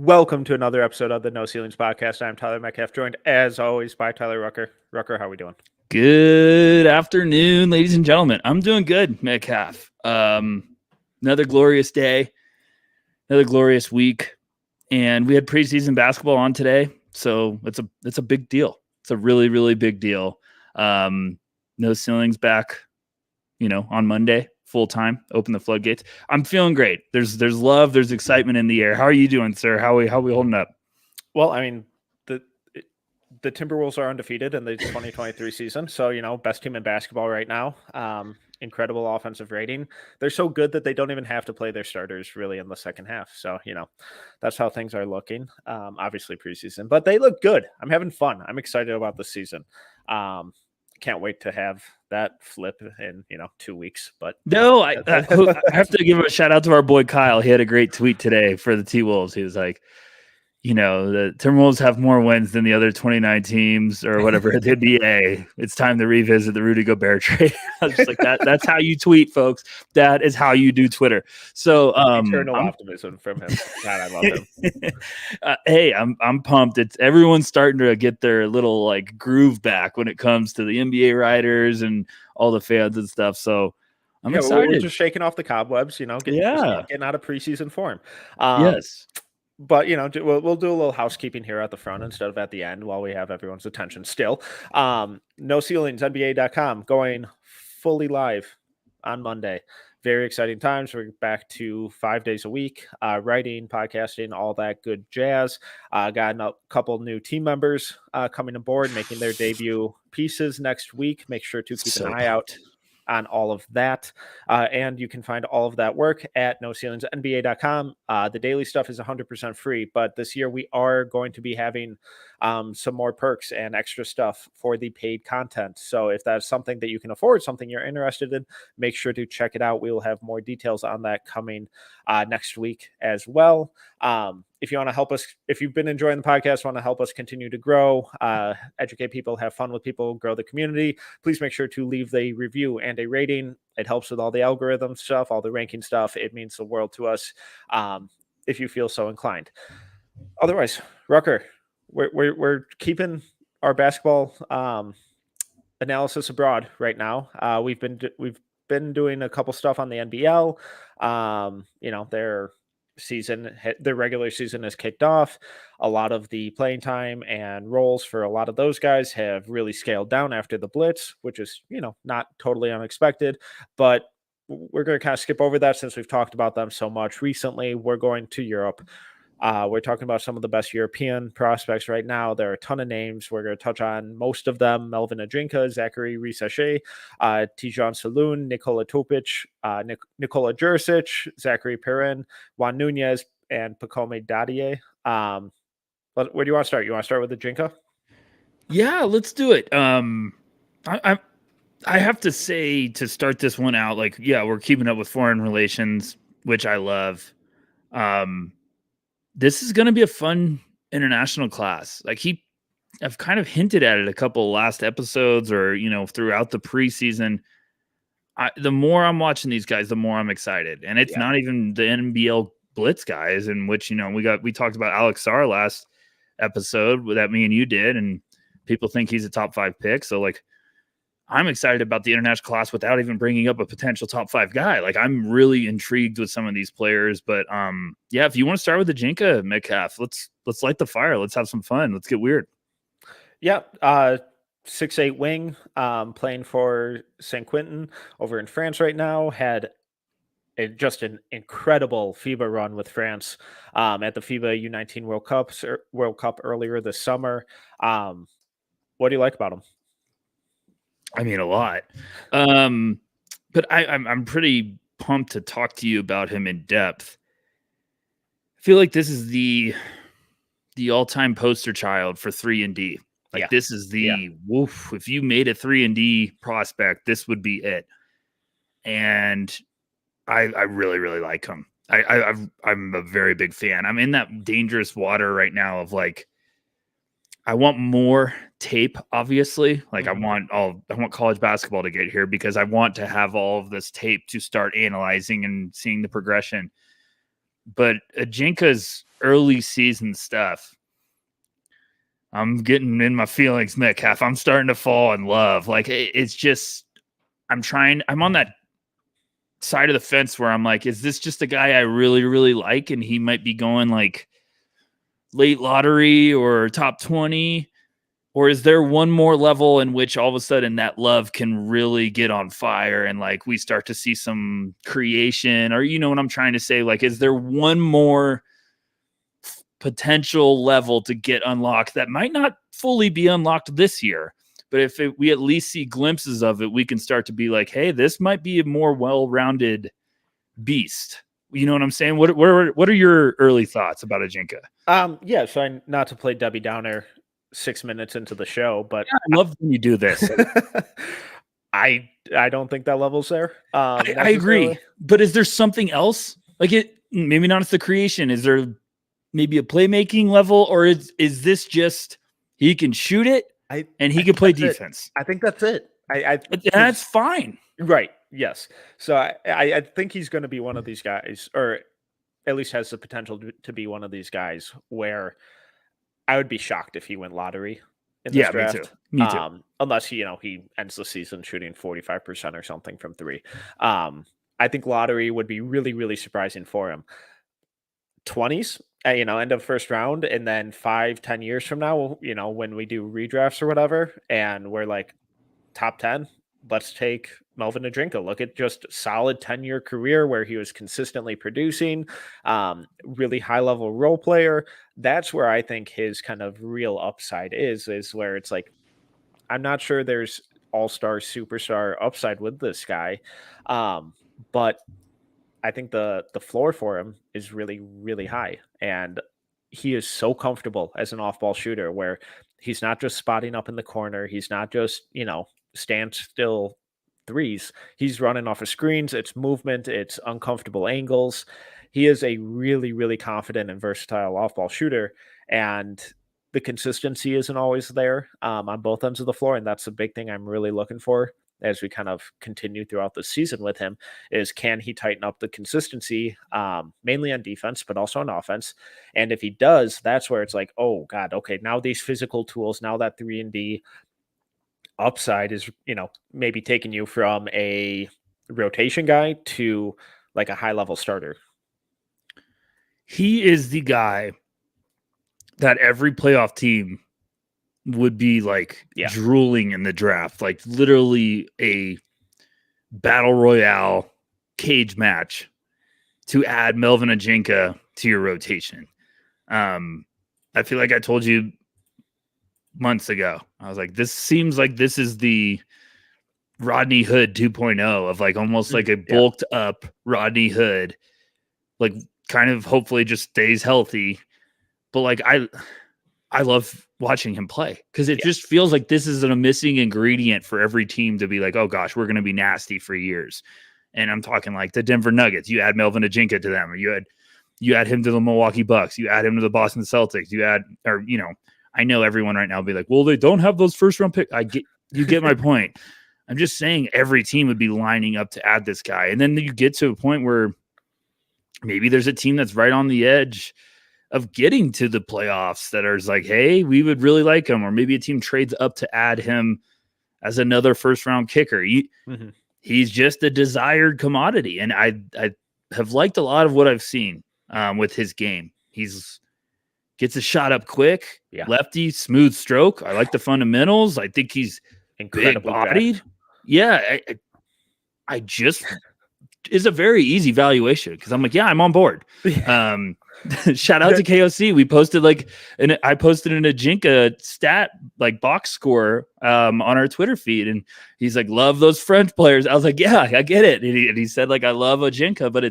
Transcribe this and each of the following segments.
Welcome to another episode of the No Ceilings Podcast. I'm Tyler Metcalf, joined as always by Tyler Rucker. Rucker, how are we doing? Good afternoon, ladies and gentlemen. I'm doing good, Metcalf. Another glorious day, another glorious week, and we had preseason basketball on today, so it's a big deal. It's a really, really big deal. No Ceilings back, on Monday, full time. Open the floodgates. I'm feeling great. There's love. There's excitement in the air. How are you doing, sir? How are we holding up? Well, I mean, the Timberwolves are undefeated in the 2023 season, so best team in basketball right now. Incredible offensive rating. They're so good that they don't even have to play their starters really in the second half. So that's how things are looking. Obviously preseason, but they look good. I'm having fun. I'm excited about the season. Can't wait to have that flip in 2 weeks. But no, I have to give a shout out to our boy Kyle. He had a great tweet today for the T-Wolves. He was like, the Timberwolves have more wins than the other 29 teams or whatever at the NBA. It's time to revisit the Rudy Gobert trade. I was just like, that's how you tweet, folks. That is how you do Twitter. So eternal optimism from him. God, I love him. Hey, I'm pumped. Everyone's starting to get their little groove back when it comes to the NBA writers and all the fans and stuff. So I'm excited. We're just shaking off the cobwebs, getting out of preseason form. Yes. But, we'll do a little housekeeping here at the front instead of at the end while we have everyone's attention still. No Ceilings, NBA.com, going fully live on Monday. Very exciting times. We're back to 5 days a week, writing, podcasting, all that good jazz. Got a couple new team members coming aboard, making their debut pieces next week. Make sure to keep an eye out on all of that. And you can find all of that work at NoCeilingsNBA.com. The daily stuff is 100% free, but this year we are going to be having some more perks and extra stuff for the paid content. So if that's something that you can afford, something you're interested in, make sure to check it out. We will have more details on that coming next week as well. If you want to help us, if you've been enjoying the podcast, want to help us continue to grow, educate people, have fun with people, grow the community, please make sure to leave the review and a rating. It helps with all the algorithm stuff, all the ranking stuff. It means the world to us if you feel so inclined. Otherwise, Rucker, we're keeping our basketball analysis abroad right now. We've been doing a couple stuff on the NBL. Their regular season has kicked off. A lot of the playing time and roles for a lot of those guys have really scaled down after the blitz, which is not totally unexpected, but we're going to kind of skip over that since we've talked about them so much recently. We're going to Europe. We're talking about some of the best European prospects right now. There are a ton of names. We're going to touch on most of them: Melvin Ajinca, Zaccharie Risacher, Tidjane Salaun, Nikola Topic, Nikola Djurisic, Zacharie Perrin, Juan Nunez, and Pacome Dadiet. Where do you want to start? You want to start with Ajinca? Yeah, let's do it. I have to say, to start this one out, we're keeping up with foreign relations, which I love. This is going to be a fun international class. I've kind of hinted at it a couple last episodes or, throughout the preseason. The more I'm watching these guys, the more I'm excited. And it's not even the NBL Blitz guys, in which, we talked about Alex Sarr last episode that me and you did, and people think he's a top 5 pick. So I'm excited about the international class without even bringing up a potential top 5 guy. I'm really intrigued with some of these players, but if you want to start with Ajinca, Metcalf, let's light the fire. Let's have some fun. Let's get weird. Yeah. 6'8" wing, playing for St. Quentin over in France right now. Had just an incredible FIBA run with France at the FIBA U19 World Cup earlier this summer. What do you like about him? I mean, a lot. But I'm pretty pumped to talk to you about him in depth. I feel like this is the all-time poster child for 3-and-D. This is woof. If you made a 3-and-D prospect, this would be it. And I really, really like him. I'm a very big fan. I'm in that dangerous water right now of I want more tape, obviously. I want college basketball to get here because I want to have all of this tape to start analyzing and seeing the progression. But Ajinca's early season stuff, I'm getting in my feelings, Metcalf. I'm starting to fall in love. Like, it's just, I'm on that side of the fence where I'm like, is this just a guy I really, really like? And he might be going like late lottery or top 20. Or is there one more level in which all of a sudden that love can really get on fire and like we start to see some creation? Or, you know what I'm trying to say? Like, is there one more potential level to get unlocked that might not fully be unlocked this year? But if we at least see glimpses of it, we can start to be like, hey, this might be a more well-rounded beast. You know what I'm saying? What are your early thoughts about Ajinca? Yeah, so not to play Debbie Downer 6 minutes into the show, but I love when you do this. I don't think that level's there. I agree. But is there something else? Like, it maybe not it's the creation. Is there maybe a playmaking level, or is this just he can shoot it and he can play defense? I think that's it. That's fine. Right. Yes. So I think he's going to be one of these guys, or at least has the potential to be one of these guys where I would be shocked if he went lottery in this draft. Me too. Unless he ends the season shooting 45% or something from three. I think lottery would be really, really surprising for him. 20s, end of first round, and then 5-10 years from now, when we do redrafts or whatever, and we're like top 10, let's take Melvin Ajinca. Look at just solid 10-year career where he was consistently producing, really high-level role player. That's where I think his kind of real upside is where it's like, I'm not sure there's all-star, superstar upside with this guy, but I think the floor for him is really, really high. And he is so comfortable as an off-ball shooter where he's not just spotting up in the corner. He's not just, stand still threes. He's running off of screens. It's movement. It's uncomfortable angles. He is a really, really confident and versatile off-ball shooter. And the consistency isn't always there on both ends of the floor. And that's the big thing I'm really looking for as we kind of continue throughout the season with him is, can he tighten up the consistency, mainly on defense, but also on offense? And if he does, that's where it's like, oh God, okay, now these physical tools, now that 3-and-D upside is, maybe taking you from a rotation guy to like a high level starter. He is the guy that every playoff team would be like drooling in the draft, like literally a battle royale cage match to add Melvin Ajinca to your rotation. I feel like I told you months ago, I was like, this seems like this is the Rodney Hood 2.0 of like almost like a bulked up Rodney Hood, like kind of hopefully just stays healthy. But like, I love watching him play because it just feels like this is a missing ingredient for every team to be like, oh gosh, we're going to be nasty for years. And I'm talking like the Denver Nuggets. You add Melvin Ajinca to them, or you add him to the Milwaukee Bucks. You add him to the Boston Celtics. I know everyone right now will be like, well, they don't have those first round picks. You get my point. I'm just saying every team would be lining up to add this guy. And then you get to a point where maybe there's a team that's right on the edge of getting to the playoffs that are like, hey, we would really like him. Or maybe a team trades up to add him as another first round kicker. He's just a desired commodity. And I have liked a lot of what I've seen with his game. He's gets a shot up quick, lefty, smooth stroke. I like the fundamentals. I think he's incredibly big-bodied. Yeah, I just is a very easy valuation because I'm like, I'm on board. Shout out to KOC. We posted I posted an Ajinca stat like box score on our Twitter feed, and he's like, love those French players. I was like, yeah, I get it. And he said like, I love Ajinca, but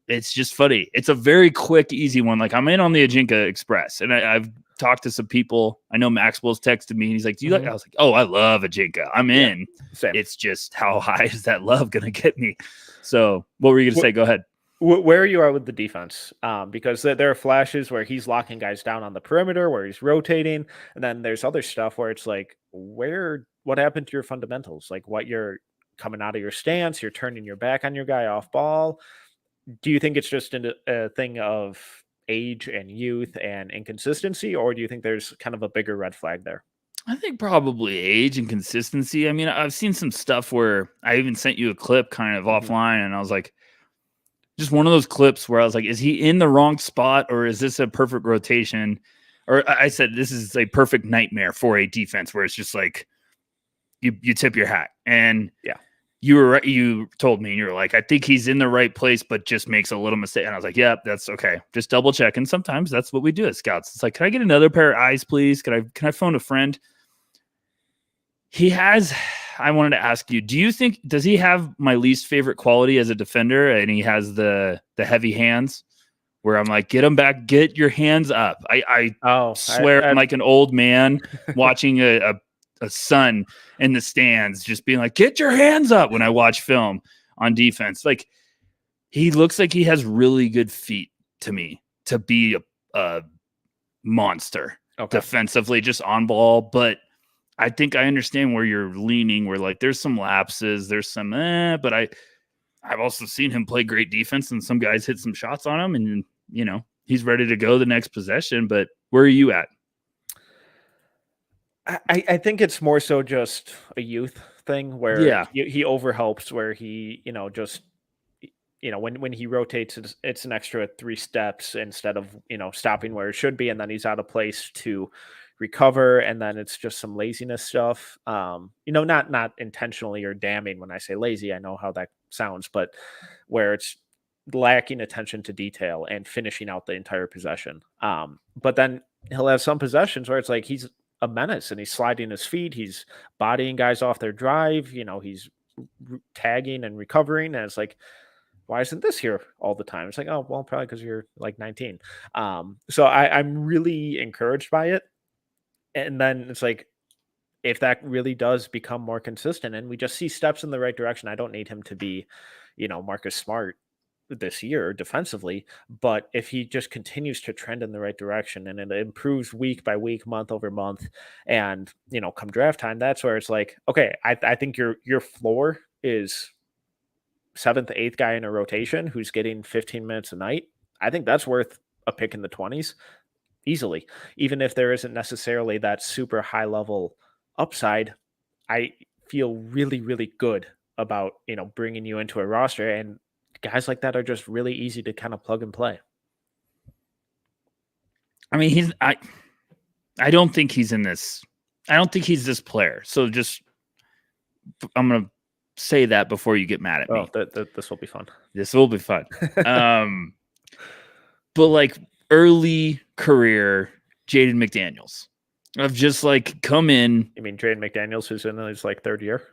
it's just funny. It's a very quick, easy one. Like I'm in on the Ajinca Express, and I've talked to some people. I know Maxwell's texted me, and he's like, "Do you like?" I was like, "Oh, I love Ajinca. I'm in." Same. It's just how high is that love gonna get me? So, what were you gonna say? Go ahead. Where you are with the defense, because there are flashes where he's locking guys down on the perimeter, where he's rotating, and then there's other stuff where it's like, what happened to your fundamentals? Like what you're coming out of your stance, you're turning your back on your guy off ball. do you think it's just a thing of age and youth and inconsistency, or do you think there's kind of a bigger red flag there? I think probably age and consistency. I mean, I've seen some stuff where I even sent you a clip kind of offline, and I was like, just one of those clips where I was like, is he in the wrong spot, or is this a perfect rotation? Or I said, this is a perfect nightmare for a defense where it's just like, you tip your hat. And yeah, you were right. You told me, and you were like, I think he's in the right place, but just makes a little mistake. And I was like, yeah, that's okay. Just double check. And sometimes that's what we do as scouts. It's like, can I get another pair of eyes, please? Can I phone a friend? I wanted to ask you, does he have my least favorite quality as a defender? And he has the heavy hands where I'm like, get him back, get your hands up. I swear I'm like an old man watching a son in the stands, just being like, get your hands up when I watch film on defense. Like, he looks like he has really good feet to me to be a monster defensively, just on ball. But I think I understand where you're leaning, where like there's some lapses, there's some, but I've also seen him play great defense, and some guys hit some shots on him, and he's ready to go the next possession. But where are you at? I think it's more so just a youth thing where he overhelps, where he, just, when he rotates, it's an extra 3 steps instead of, stopping where it should be. And then he's out of place to recover. And then it's just some laziness stuff. Not intentionally or damning when I say lazy, I know how that sounds, but where it's lacking attention to detail and finishing out the entire possession. But then he'll have some possessions where it's like he's a menace and he's sliding his feet, he's bodying guys off their drive, he's tagging and recovering, and it's like, why isn't this here all the time? It's like, oh well, probably because you're like 19. So I'm really encouraged by it. And then it's like, if that really does become more consistent and we just see steps in the right direction, I don't need him to be, Marcus Smart this year defensively, but if he just continues to trend in the right direction and it improves week by week, month over month, and come draft time, that's where it's like, okay, I think your floor is 7th, 8th guy in a rotation who's getting 15 minutes a night. I think that's worth a pick in the 20s easily, even if there isn't necessarily that super high level upside. I feel really, really good about bringing you into a roster, and guys like that are just really easy to kind of plug and play. I mean, I don't think he's in this. I don't think he's this player. So I'm going to say that before you get mad at me. This will be fun. This will be fun. But like early career Jaden McDaniels of just like come in. You mean Jaden McDaniels who's in his like 3rd year?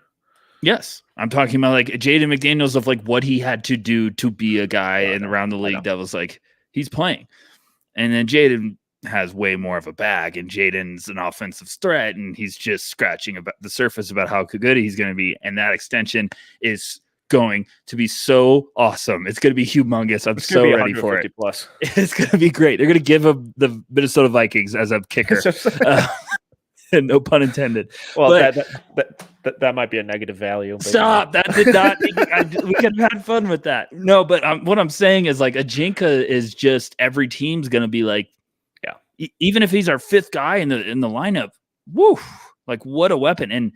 Yes. I'm talking about like Jaden McDaniels of like what he had to do to be a guy and around the league that was like, he's playing. And then Jaden has way more of a bag, and Jaden's an offensive threat, and he's just scratching about the surface about how good he's going to be. And that extension is going to be so awesome. It's going to be humongous. I'm so ready for it. Plus. It's going to be great. They're going to give him the Minnesota Vikings as a kicker. No pun intended. Well, but that might be a negative value. But stop. That did not. We could have had fun with that. No, but what I'm saying is like Ajinca is just every team's going to be like, yeah. Even if he's our 5th guy in the lineup, woo! Like what a weapon. And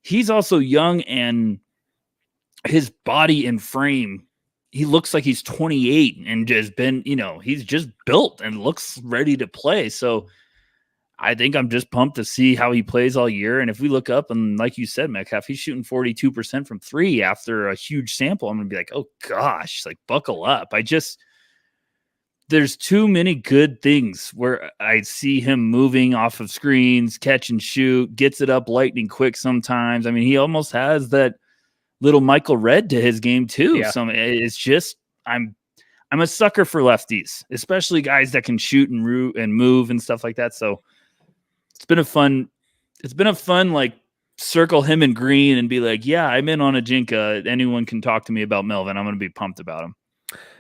he's also young, and his body and frame, he looks like he's 28 and just been, he's just built and looks ready to play. So I think I'm just pumped to see how he plays all year. And if we look up, and like you said, Metcalf, he's shooting 42% from 3 after a huge sample, I'm going to be like, oh gosh, like buckle up. There's too many good things where I see him moving off of screens, catch and shoot, gets it up lightning quick sometimes. I mean, he almost has that little Michael Redd to his game too. Yeah. So it's just, I'm a sucker for lefties, especially guys that can shoot and root and move and stuff like that. So it's been a fun like circle him in green and be like, yeah, I'm in on Ajinca. Anyone can talk to me about Melvin. I'm going to be pumped about him.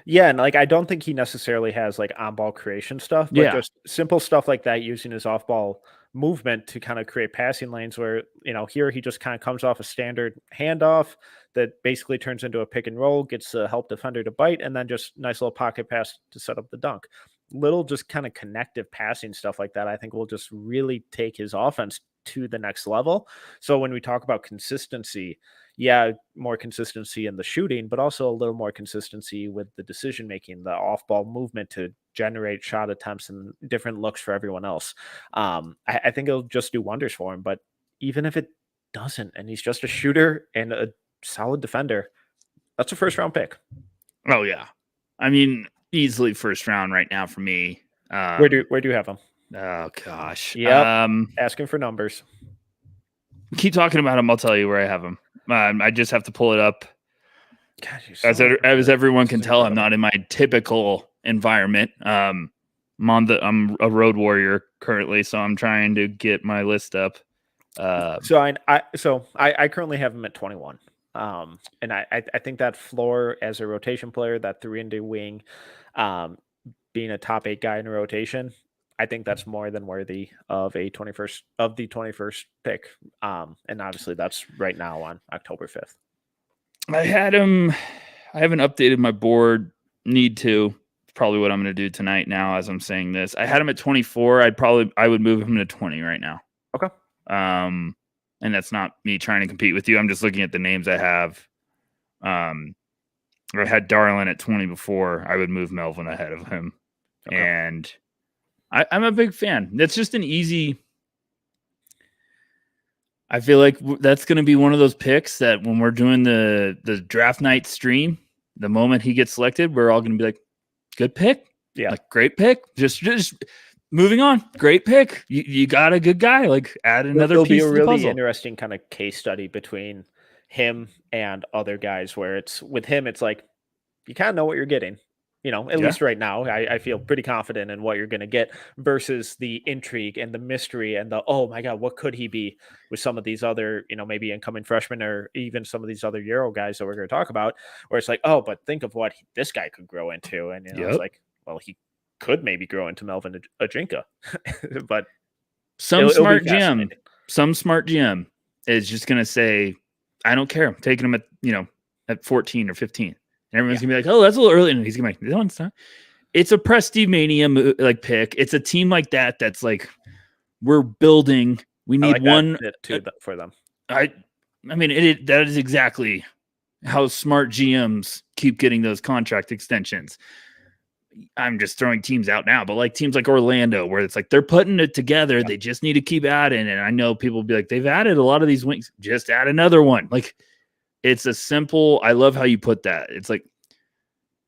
Yeah, and like I don't think he necessarily has like on-ball creation stuff, but just simple stuff like that, using his off-ball movement to kind of create passing lanes where, here he just kind of comes off a standard handoff that basically turns into a pick and roll, gets a help defender to bite, and then just nice little pocket pass to set up the dunk. Little just kind of connective passing stuff like that, I think will just really take his offense to the next level. So when we talk about consistency, more consistency in the shooting, but also a little more consistency with the decision making, the off ball movement to generate shot attempts and different looks for everyone else. I think it'll just do wonders for him. But even if it doesn't, and he's just a shooter and a solid defender, that's a first round pick. Oh yeah, I mean, easily first round right now for me. Where do you have him? Oh gosh, yeah. Asking for numbers. Keep talking about him. I'll tell you where I have him. I just have to pull it up. Gosh, as everyone can tell, I'm not in my typical environment. I'm a road warrior currently, so I'm trying to get my list up. So I currently have him at 21. And I think that floor as a rotation player, that 3-and-D wing, being a top 8 guy in a rotation, I think that's more than worthy of the 21st pick. And obviously that's right now on October 5th. I haven't updated my board. Need to. Probably what I'm going to do tonight now as I'm saying this. I had him at 24. I would move him to 20 right now. Okay. And that's not me trying to compete with you. I'm just looking at the names I have. I had Darlin at 20 before. I would move Melvin ahead of him. Okay. And I'm a big fan. That's just an easy. I feel like that's going to be one of those picks that when we're doing the draft night stream, the moment he gets selected, we're all going to be like, good pick. Yeah. Like, great pick. Just moving on. Great pick. You got a good guy. Like, add another piece to the puzzle. It'll be a really interesting kind of case study between him and other guys where it's with him, it's like, you kind of know what you're getting. At least right now, I feel pretty confident in what you're going to get versus the intrigue and the mystery and the, oh my God, what could he be with some of these other, maybe incoming freshmen or even some of these other Euro guys that we're going to talk about, where it's like, oh, but think of what this guy could grow into. And, it's like, well, he could maybe grow into Melvin Ajinca, but some smart GM is just going to say, I don't care. I'm taking him at 14 or 15. And everyone's gonna be like, "Oh, that's a little early," and he's gonna be like, "No, it's not." It's a Prestige Mania pick. It's a team like that that's like, we're building. We need one for them. I mean, that is exactly how smart GMs keep getting those contract extensions. I'm just throwing teams out now, but like teams like Orlando, where it's like they're putting it together. Yeah. They just need to keep adding. And I know people will be like, they've added a lot of these wings. Just add another one. Like. It's a simple, I love how you put that. It's like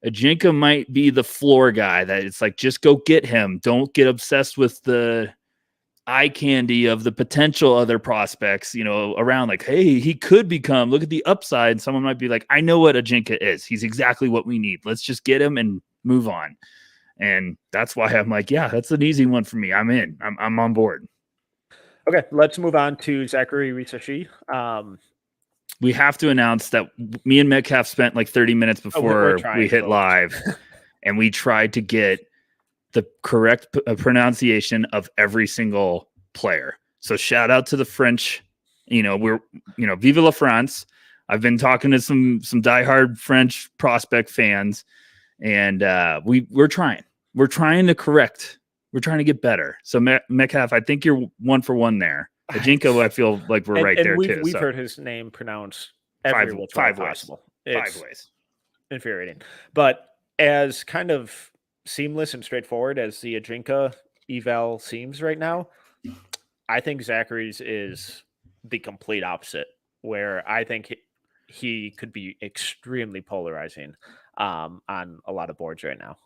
Ajinca might be the floor guy that it's like, just go get him. Don't get obsessed with the eye candy of the potential other prospects, around like, hey, he could become, look at the upside. Someone might be like, I know what Ajinca is. He's exactly what we need. Let's just get him and move on. And that's why I'm like, yeah, that's an easy one for me. I'm in. I'm on board. Okay, let's move on to Zaccharie Risacher. We have to announce that me and Metcalf spent like 30 minutes before we hit live, and we tried to get the correct pronunciation of every single player. So shout out to the French. Vive la France. I've been talking to some diehard French prospect fans, and we're trying. We're trying to correct. We're trying to get better. So Metcalf, I think you're 1 for 1 there. Ajinca, I feel like we're right there too. We've heard his name pronounced every way possible. It's 5 ways. Infuriating. But as kind of seamless and straightforward as the Ajinca eval seems right now, I think Zacharie's is the complete opposite, where I think he could be extremely polarizing on a lot of boards right now.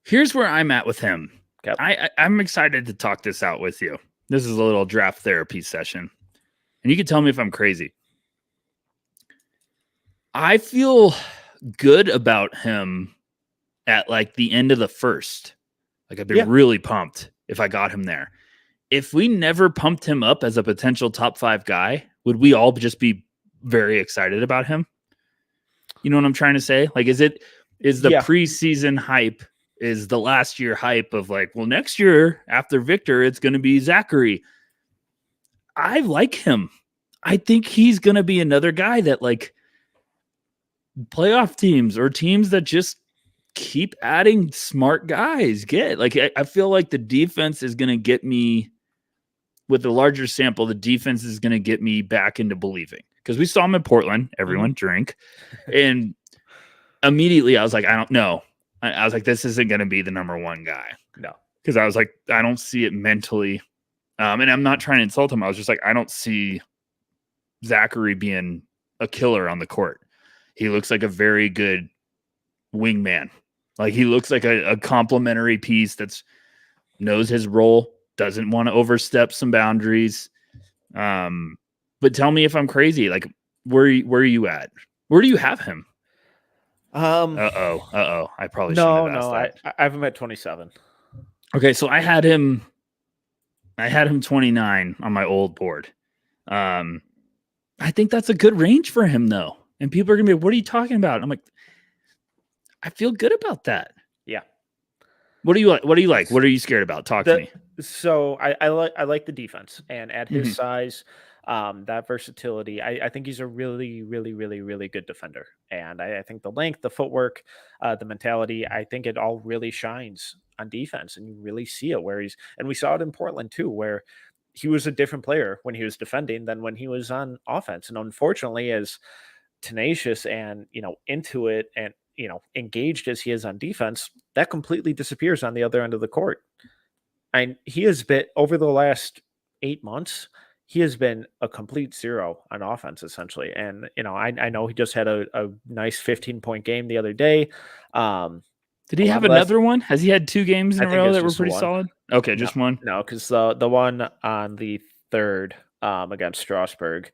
Here's where I'm at with him. Okay. I'm excited to talk this out with you. This is a little draft therapy session. And you can tell me if I'm crazy. I feel good about him at like the end of the first. Like I've been really pumped if I got him there. If we never pumped him up as a potential top 5 guy, would we all just be very excited about him? You know what I'm trying to say? Like, is the preseason hype is the last year hype of like, well, next year after Victor, it's going to be Zaccharie. I like him. I think he's going to be another guy that like playoff teams or teams that just keep adding smart guys get. Like, I feel like the defense is going to get me with the larger sample. The defense is going to get me back into believing because we saw him in Portland. Everyone drink. And immediately I was like, I don't know. I was like, this isn't going to be the number one guy. No. Because I was like, I don't see it mentally. And I'm not trying to insult him. I was just like, I don't see Zaccharie being a killer on the court. He looks like a very good wingman. Like he looks like a complimentary piece that's knows his role, doesn't want to overstep some boundaries. But tell me if I'm crazy. Like, where are you at? Where do you have him? I probably shouldn't have asked that. I have him at 27. Okay, so I had him 29 on my old board. I think that's a good range for him though. And people are gonna be, what are you talking about? I'm like, I feel good about that. Yeah. What do you like? What do you like? What are you scared about? Talk to me. So I like the defense, and at his size, that versatility, I think he's a really, really, really, really good defender. And I think the length, the footwork, the mentality, I think it all really shines on defense, and you really see it and we saw it in Portland too, where he was a different player when he was defending than when he was on offense. And unfortunately, as tenacious and, into it and, engaged as he is on defense, that completely disappears on the other end of the court. And he has been, over the last 8 months, he has been a complete zero on offense, essentially. And, I know he just had a nice 15-point game the other day. Did he have another one? Has he had 2 games in a row that were pretty solid? Okay, just one? No, because the one on the third against Strasbourg,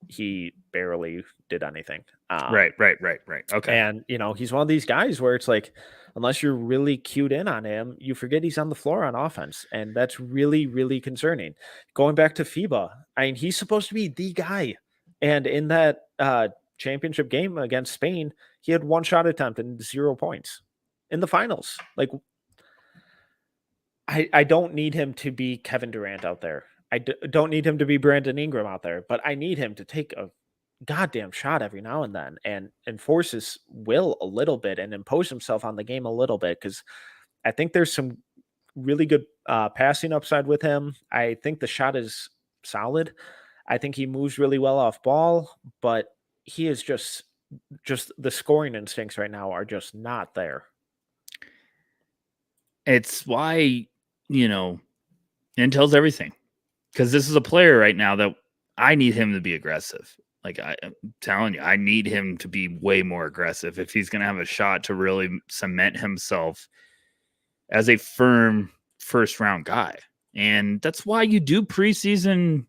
he barely did anything. Right. Okay. And, he's one of these guys where it's like, unless you're really cued in on him, you forget he's on the floor on offense. And that's really, really concerning. Going back to FIBA, he's supposed to be the guy. And in that championship game against Spain, he had 1 shot attempt and 0 points in the finals. Like, I don't need him to be Kevin Durant out there. I don't need him to be Brandon Ingram out there, but I need him to take a goddamn shot every now and then and enforce his will a little bit and impose himself on the game a little bit, because I think there's some really good passing upside with him. I think the shot is solid. I think he moves really well off ball, but he is just the scoring instincts right now are just not there. It's why, Intel's everything. Because this is a player right now that I need him to be aggressive. Like I'm telling you, I need him to be way more aggressive if he's going to have a shot to really cement himself as a firm first-round guy. And that's why you do preseason,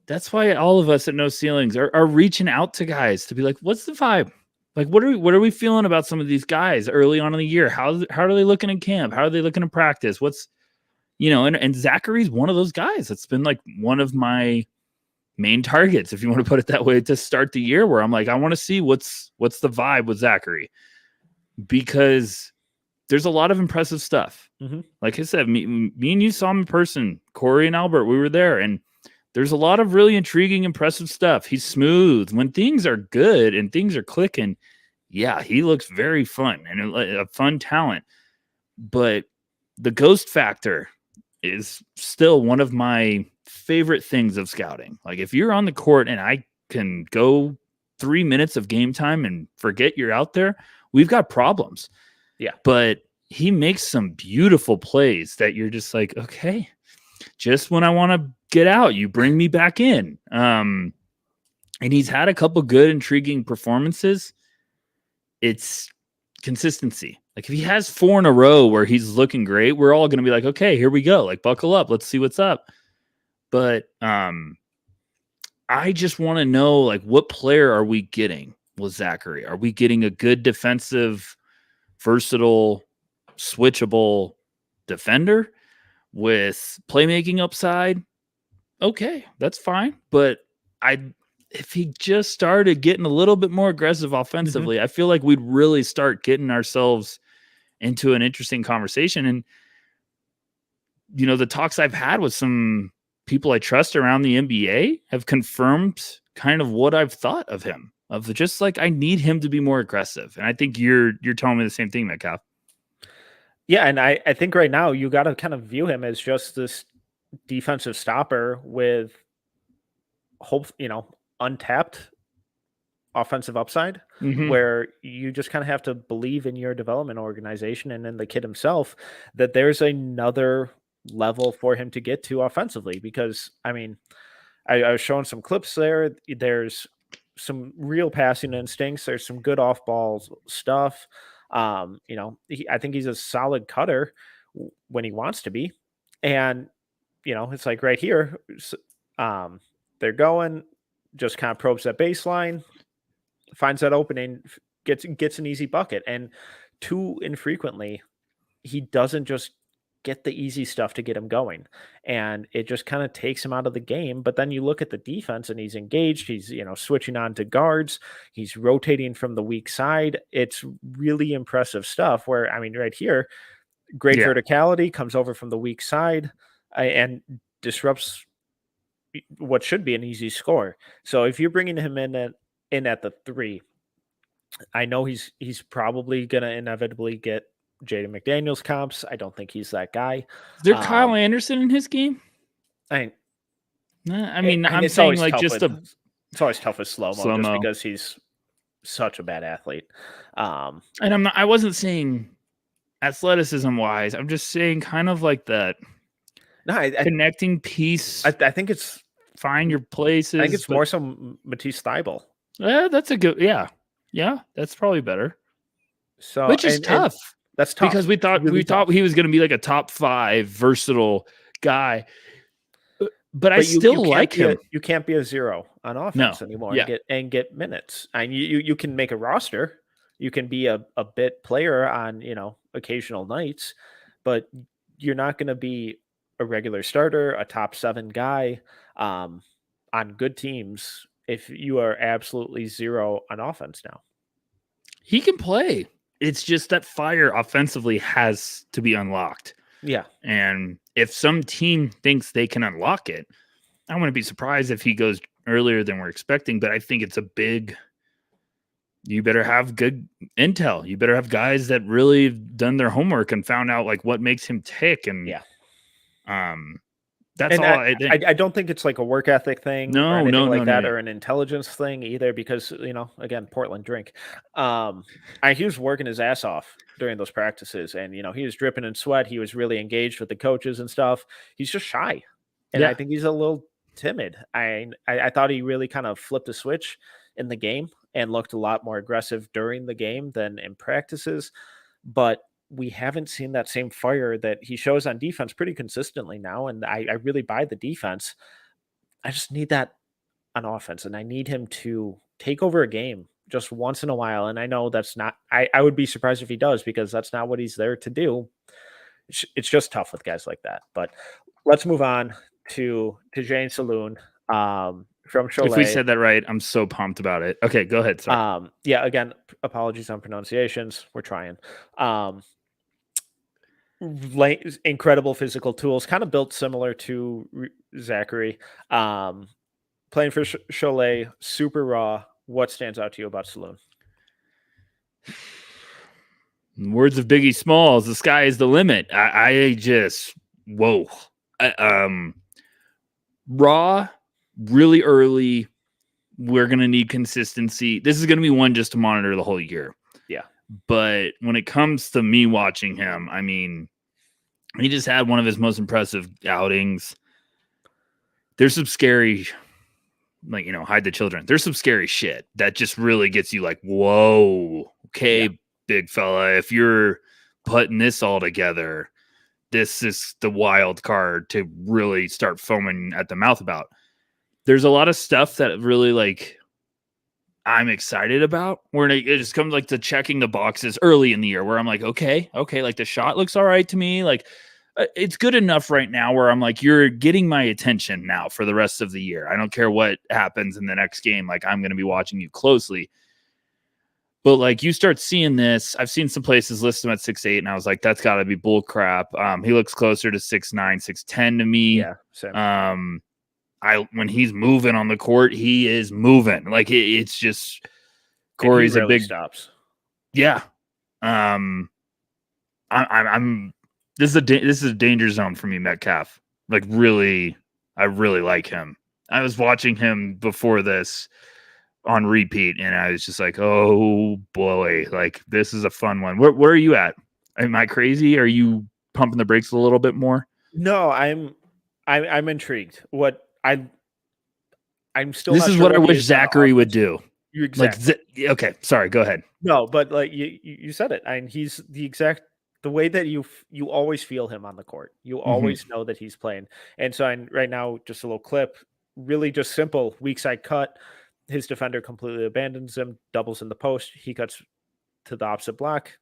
that's why all of us at No Ceilings are reaching out to guys to be like, what's the vibe? Like, what are we feeling about some of these guys early on in the year? How are they looking in camp? How are they looking in practice? What's, and Zacharie's one of those guys. It's been like one of my main targets, if you want to put it that way, to start the year, where I'm like, I want to see what's the vibe with Zaccharie, because there's a lot of impressive stuff. Like I said, me and you saw him in person, Corey and Albert, we were there, and there's a lot of really intriguing, impressive stuff. He's smooth when things are good and things are clicking. Yeah, he looks very fun and a fun talent, but the ghost factor is still one of my favorite things of scouting. Like, if you're on the court and I can go 3 minutes of game time and forget you're out there, we've got problems. Yeah. But he makes some beautiful plays that you're just like, okay, just when I want to get out, you bring me back in. And he's had a couple good, intriguing performances. It's consistency. Like, if he has 4 in a row where he's looking great, we're all going to be like, okay, here we go. Like, buckle up. Let's see what's up. But I just want to know, like, what player are we getting with Zaccharie? Are we getting a good defensive, versatile, switchable defender with playmaking upside? Okay, that's fine. But if he just started getting a little bit more aggressive offensively, I feel like we'd really start getting ourselves into an interesting conversation. And, you know, the talks I've had with some people I trust around the NBA have confirmed kind of what I've thought of him, of just like, I need him to be more aggressive. And I think you're telling me the same thing, Metcalf. Yeah, and I think right now you got to kind of view him as just this defensive stopper with untapped offensive upside, where you just kind of have to believe in your development organization and in the kid himself that there's another level for him to get to offensively. Because I mean, I was showing some clips there. There's some real passing instincts. There's some good off ball stuff. I think he's a solid cutter when he wants to be. And, it's like right here, they're going, just kind of probes that baseline, finds that opening, gets an easy bucket. And too infrequently, he doesn't just get the easy stuff to get him going. And it just kind of takes him out of the game. But then you look at the defense and he's engaged. He's, switching on to guards. He's rotating from the weak side. It's really impressive stuff where, I mean, right here, great verticality, comes over from the weak side and disrupts what should be an easy score. So if you're bringing him in at the 3, I know he's probably going to inevitably get Jaden McDaniels comps. I don't think he's that guy. Is there Kyle Anderson in his game? I'm saying like just it's always tough with slow-mo just because he's such a bad athlete. And I wasn't saying athleticism wise. I'm just saying kind of like that. No, connecting piece. I think it's find your places. I think it's more so Matisse Thybulle. Yeah, that's a good. Yeah, that's probably better. So, which is tough. That's tough. Because we thought he was going to be like a top 5 versatile guy. But I still like him. You can't be a 0 on offense anymore and get minutes. And you can make a roster. You can be a bit player on, occasional nights, but you're not going to be a regular starter, a top 7 guy on good teams if you are absolutely 0 on offense now. He can play. It's just that fire offensively has to be unlocked. Yeah. And if some team thinks they can unlock it, I wouldn't be surprised if he goes earlier than we're expecting. But I think it's you better have good intel. You better have guys that really have done their homework and found out like what makes him tick. And that's all I think. I don't think it's like a work ethic thing or an intelligence thing either, because, again, Portland drink. He was working his ass off during those practices and, he was dripping in sweat. He was really engaged with the coaches and stuff. He's just shy. And I think he's a little timid. I thought he really kind of flipped a switch in the game and looked a lot more aggressive during the game than in practices. But we haven't seen that same fire that he shows on defense pretty consistently now. And I really buy the defense. I just need that on offense. And I need him to take over a game just once in a while. And I know that's not, I would be surprised if he does, because that's not what he's there to do. It's just tough with guys like that. But let's move on to Tidjane Salaun from Cholet. If we said that right, I'm so pumped about it. Okay, go ahead. Sorry. Again, apologies on pronunciations. We're trying. Incredible physical tools, kind of built similar to Zaccharie. Playing for Cholet, super raw. What stands out to you about Salaun? Words of Biggie Smalls, the sky is the limit. I just, whoa. Raw, really early. We're going to need consistency. This is going to be one just to monitor the whole year. Yeah. But when it comes to me watching him, I mean, he just had one of his most impressive outings. There's some scary, hide the children. There's some scary shit that just really gets you like, whoa, okay, big fella, if you're putting this all together, this is the wild card to really start foaming at the mouth about. There's a lot of stuff that really I'm excited about, where it just comes to checking the boxes early in the year where I'm like, okay, like the shot looks all right to me. It's good enough right now where I'm like, you're getting my attention now for the rest of the year. I don't care what happens in the next game. I'm going to be watching you closely. But like you start seeing this, I've seen some places list him at 6'8", and I was like, that's got to be bull crap. He looks closer to 6'9", 6'10" to me. Yeah, same. When he's moving on the court, he is moving. Like it's just Corey's really a big stops. Yeah. I'm this is a danger zone for me, Metcalf. Like really, I really like him. I was watching him before this on repeat, and I was just like, oh boy, like this is a fun one. Where are you at? Am I crazy? Are you pumping the brakes a little bit more? No, I'm intrigued. I'm still. This not is sure what I wish Zaccharie would do. Exactly. Like, okay, sorry, go ahead. No, but like you said it. I mean, he's the way that you always feel him on the court. You always know that he's playing. And so right now, just a little clip, really just simple weak side cut. His defender completely abandons him, doubles in the post. He cuts to the opposite block,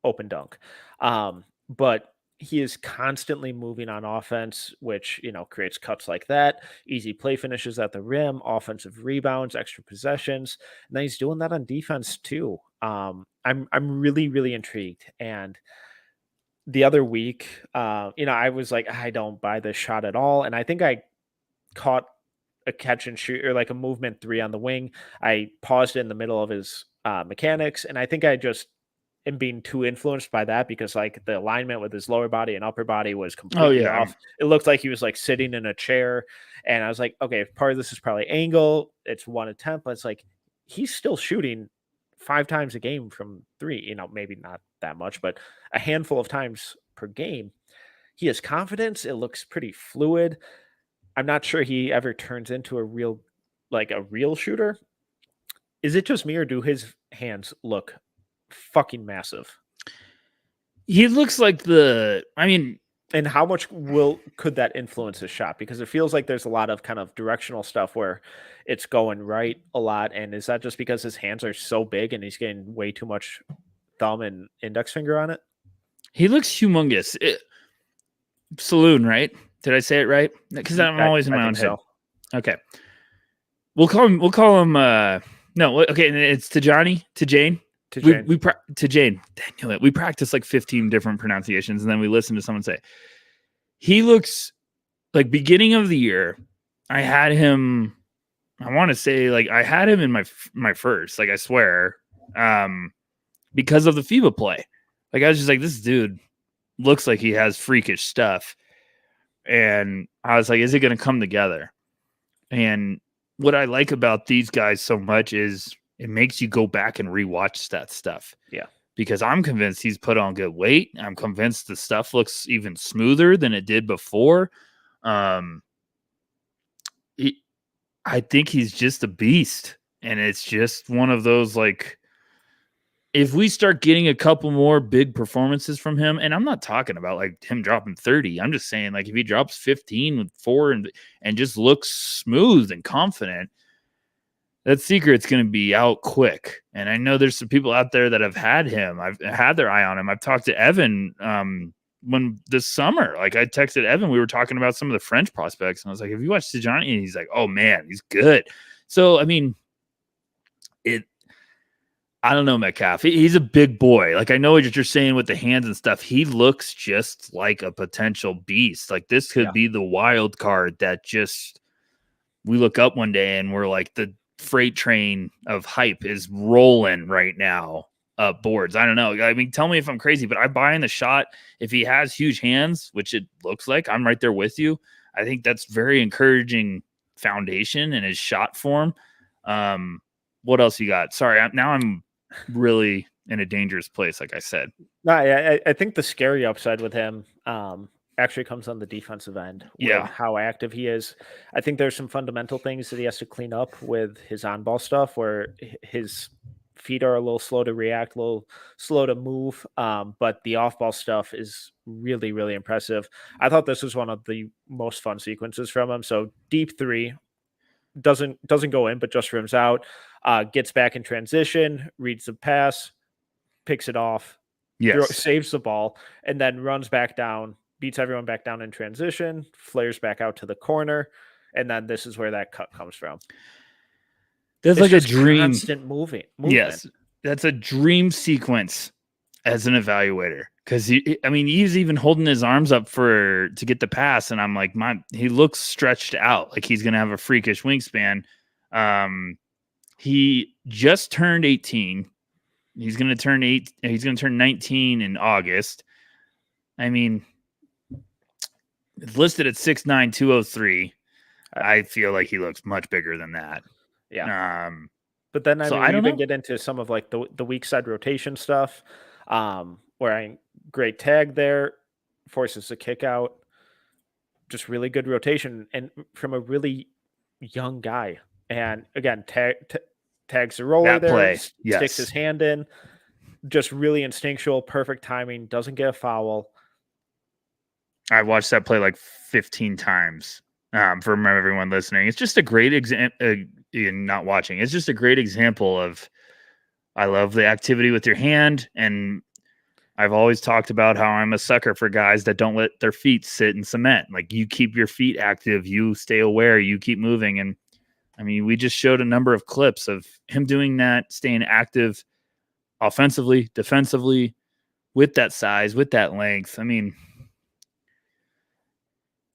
open dunk. But he is constantly moving on offense, which, creates cuts like that, easy play finishes at the rim, offensive rebounds, extra possessions. And then he's doing that on defense too. I'm really, really intrigued. And the other week, I was like, I don't buy this shot at all. And I think I caught a catch and shoot, or like a movement 3 on the wing. I paused it in the middle of his mechanics. And I think I just am being too influenced by that, because like the alignment with his lower body and upper body was completely off. It looked like he was like sitting in a chair. And I was like, okay, part of this is probably angle. It's one attempt, but it's like, he's still shooting 5 times a game from 3, maybe not that much, but a handful of times per game. He has confidence. It looks pretty fluid. I'm not sure he ever turns into a real shooter. Is it just me, or do his hands look fucking massive? He looks like and how much could that influence his shot? Because it feels like there's a lot of kind of directional stuff where it's going right a lot. And is that just because his hands are so big and he's getting way too much thumb and index finger on it? He looks humongous. Salaun, right? Did I say it right? Because I'm always in my own head. So. Okay. We'll call him no, okay, it's Tidjane. Tidjane. Dang it. We practiced like 15 different pronunciations, and then we listened to someone say, he looks like beginning of the year. I had him, I want to say, like, I had him in my first, like, I swear, because of the FIBA play. Like, I was just like, this dude looks like he has freakish stuff. And I was like, is it going to come together? And what I like about these guys so much is it makes you go back and rewatch that stuff. Yeah. Because I'm convinced he's put on good weight. I'm convinced the stuff looks even smoother than it did before. I think he's just a beast. And it's just one of those, like, if we start getting a couple more big performances from him, and I'm not talking about like him dropping 30. I'm just saying, like, if he drops 15 with 4 and just looks smooth and confident, that secret's going to be out quick. And I know there's some people out there that have had him. I've had their eye on him. I've talked to Evan when this summer, like I texted Evan, we were talking about some of the French prospects, and I was like, have you watched Tidjane? And he's like, oh man, he's good. So, I mean, I don't know, Metcalf. He's a big boy. Like, I know what you're saying with the hands and stuff. He looks just like a potential beast. Like, this could be the wild card that just we look up one day and we're like, the freight train of hype is rolling right now up boards. I don't know. I mean, tell me if I'm crazy, but I buy in the shot. If he has huge hands, which it looks like, I'm right there with you. I think that's very encouraging foundation in his shot form. What else you got? Sorry, I'm really in a dangerous place, like I said. No, I think the scary upside with him actually comes on the defensive end. Yeah, how active he is. I think there's some fundamental things that he has to clean up with his on-ball stuff, where his feet are a little slow to react, a little slow to move. But the off-ball stuff is really, really impressive. I thought this was one of the most fun sequences from him. So deep 3, doesn't go in, but just rims out. Gets back in transition, reads the pass, picks it off, saves the ball, and then runs back down, beats everyone back down in transition, flares back out to the corner, and then this is where that cut comes from. There's like a dream. Constant movement. Yes. that's a dream sequence as an evaluator. Because he's even holding his arms up to get the pass, and I'm like, he looks stretched out, like he's gonna have a freakish wingspan. He just turned 18. He's gonna turn 19 in August. I mean, it's listed at 6'9", 203. I feel like he looks much bigger than that. Yeah. But then I even get into some of like the weak side rotation stuff, wearing great tag there, forces a kick out, just really good rotation, and from a really young guy. And again, tags the roller that there, play. Sticks his hand in, just really instinctual, perfect timing, doesn't get a foul. I watched that play like 15 times. For everyone listening, it's just a great example. Not watching, it's just a great example of. I love the activity with your hand, and I've always talked about how I'm a sucker for guys that don't let their feet sit in cement. Like, you keep your feet active, you stay aware, you keep moving. And I mean, we just showed a number of clips of him doing that, staying active offensively, defensively, with that size, with that length. I mean,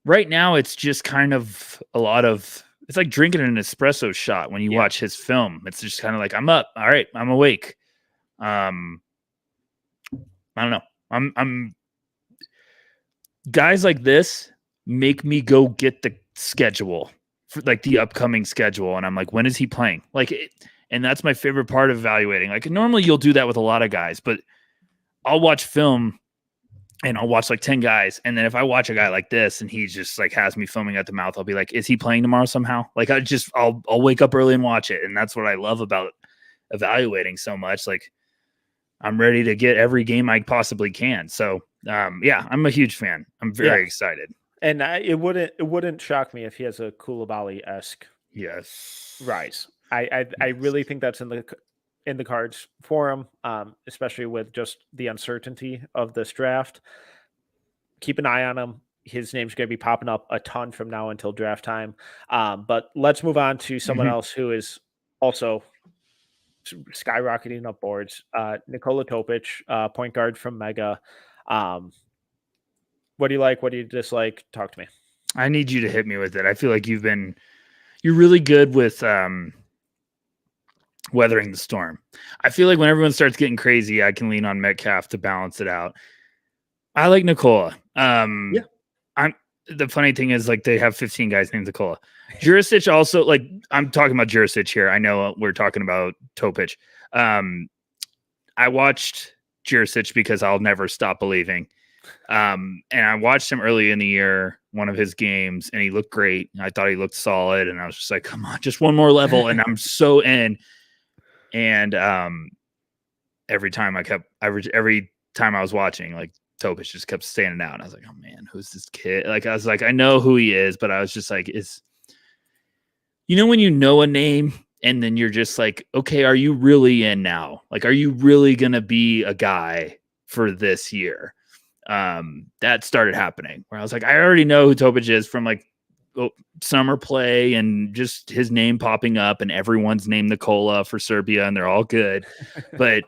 right now it's just kind of it's like drinking an espresso shot when you watch his film. It's just kind of like, I'm up. All right, I'm awake. I don't know. I'm guys like this make me go get the schedule for like the upcoming schedule. And I'm like, when is he playing? And that's my favorite part of evaluating. Like, normally you'll do that with a lot of guys, but I'll watch film and I'll watch like 10 guys. And then if I watch a guy like this and he just like has me foaming at the mouth, I'll be like, is he playing tomorrow somehow? Like, I'll wake up early and watch it. And that's what I love about evaluating so much. Like, I'm ready to get every game I possibly can. So, I'm a huge fan. I'm very excited. And it wouldn't shock me if he has a Koulibaly-esque rise. I really think that's in the cards for him, especially with just the uncertainty of this draft. Keep an eye on him. His name's going to be popping up a ton from now until draft time. But let's move on to someone else who is also skyrocketing up boards. Nikola Topic, point guard from Mega. What do you like? What do you dislike? Talk to me. I need you to hit me with it. I feel like you're really good with weathering the storm. I feel like when everyone starts getting crazy, I can lean on Metcalf to balance it out. I like Nikola. The funny thing is, like, they have 15 guys named Nikola. Djurisic also, like, I'm talking about Djurisic here. I know we're talking about Topic. I watched Djurisic because I'll never stop believing. And I watched him early in the year, one of his games, and he looked great. I thought he looked solid, and I was just like, come on, just one more level, and I'm so in. And every time I was watching, like, Topic just kept standing out. And I was like, oh man, who's this kid? Like, I was like, I know who he is, but I was just like, when you know a name and then you're just like, okay, are you really in now? Like, are you really going to be a guy for this year? That started happening where I was like, I already know who Topic is from like summer play and just his name popping up, and everyone's named Nikola for Serbia and they're all good. But,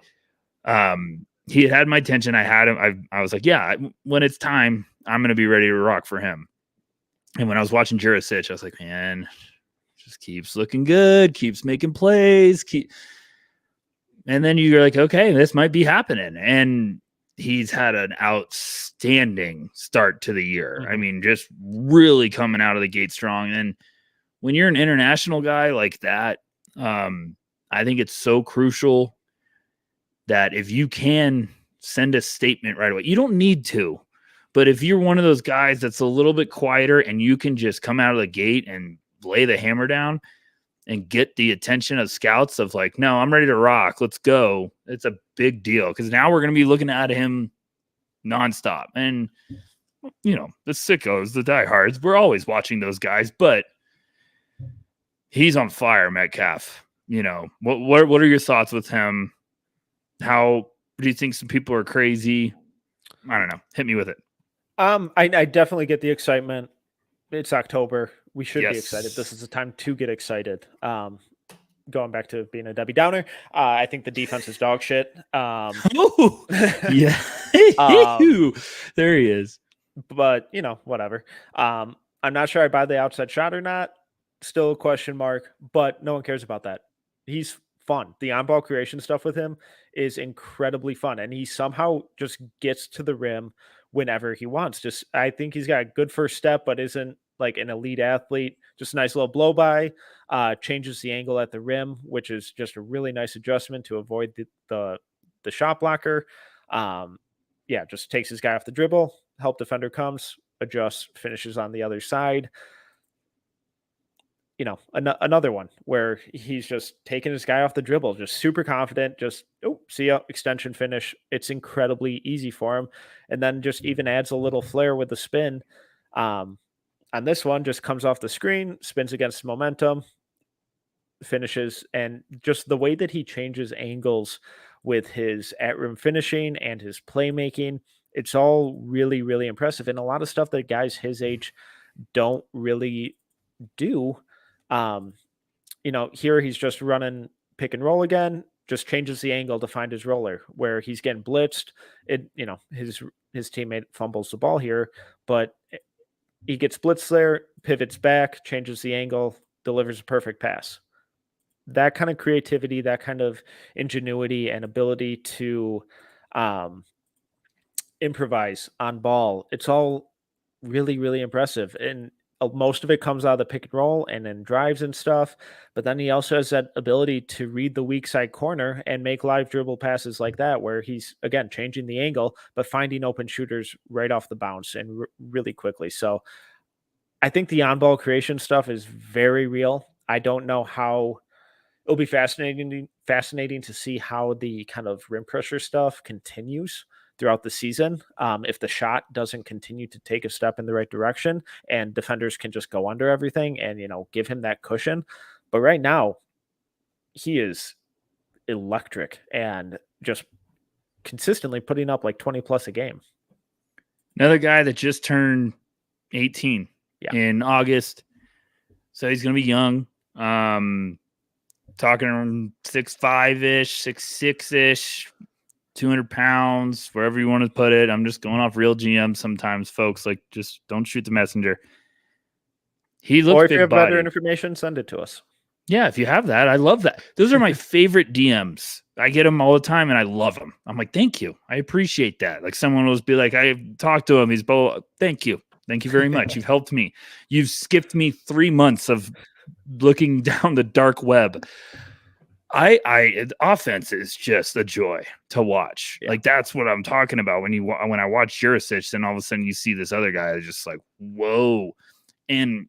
he had my attention. I had him. I was like, yeah, when it's time, I'm going to be ready to rock for him. And when I was watching Djurisic, I was like, man, just keeps looking good, keeps making plays. And then you're like, okay, this might be happening. And he's had an outstanding start to the year. I mean, just really coming out of the gate strong. And when you're an international guy like that, I think it's so crucial that if you can send a statement right away, you don't need to, but if you're one of those guys that's a little bit quieter and you can just come out of the gate and lay the hammer down and get the attention of scouts of like, no, I'm ready to rock. Let's go. It's a big deal because now we're going to be looking at him nonstop. And, the sickos, the diehards, we're always watching those guys, but he's on fire, Metcalf. What are your thoughts with him? How do you think some people are crazy? I don't know. Hit me with it. I definitely get the excitement. It's October. We should be excited. This is the time to get excited. going back to being a Debbie Downer, I think the defense is dog shit. Oh, yeah. There he is. But, whatever. I'm not sure I buy the outside shot or not. Still a question mark, but no one cares about that. He's fun. The on-ball creation stuff with him is incredibly fun, and he somehow just gets to the rim whenever he wants. I think he's got a good first step, but isn't like an elite athlete. Just a nice little blow by, changes the angle at the rim, which is just a really nice adjustment to avoid the shot blocker. Just takes his guy off the dribble, help defender comes, adjusts, finishes on the other side. Another one where he's just taking his guy off the dribble, just super confident, just, see ya, extension finish. It's incredibly easy for him. And then just even adds a little flair with the spin. On this one, just comes off the screen, spins against momentum, finishes. And just the way that he changes angles with his at-rim finishing and his playmaking, it's all really, really impressive. And a lot of stuff that guys his age don't really do. Here he's just running pick and roll again, just changes the angle to find his roller where he's getting blitzed. His teammate fumbles the ball here, but he gets blitzed there, pivots back, changes the angle, delivers a perfect pass. That kind of creativity, that kind of ingenuity and ability to improvise on ball, it's all really, really impressive. And most of it comes out of the pick and roll and then drives and stuff. But then he also has that ability to read the weak side corner and make live dribble passes like that, where he's, again, changing the angle, but finding open shooters right off the bounce and really quickly. So I think the on-ball creation stuff is very real. I don't know how it'll be fascinating to see how the kind of rim pressure stuff continues throughout the season. If the shot doesn't continue to take a step in the right direction and defenders can just go under everything and, give him that cushion. But right now he is electric and just consistently putting up like 20 plus a game. Another guy that just turned 18 in August. So he's going to be young. Talking around 6'5-ish, 6'6-ish, 200 pounds, wherever you want to put it. I'm just going off real GM sometimes, folks. Like, just don't shoot the messenger. He looks big. Or if you have better information, send it to us. Yeah, if you have that, I love that. Those are my favorite DMs. I get them all the time, and I love them. I'm like, thank you. I appreciate that. Like, someone will be like, I talked to him. He's both. Thank you. Thank you very much. You've helped me. You've skipped me 3 months of looking down the dark web. Offense is just a joy to watch. Yeah. Like, that's what I'm talking about. When I watch Djurisic, then all of a sudden you see this other guy just like, whoa. And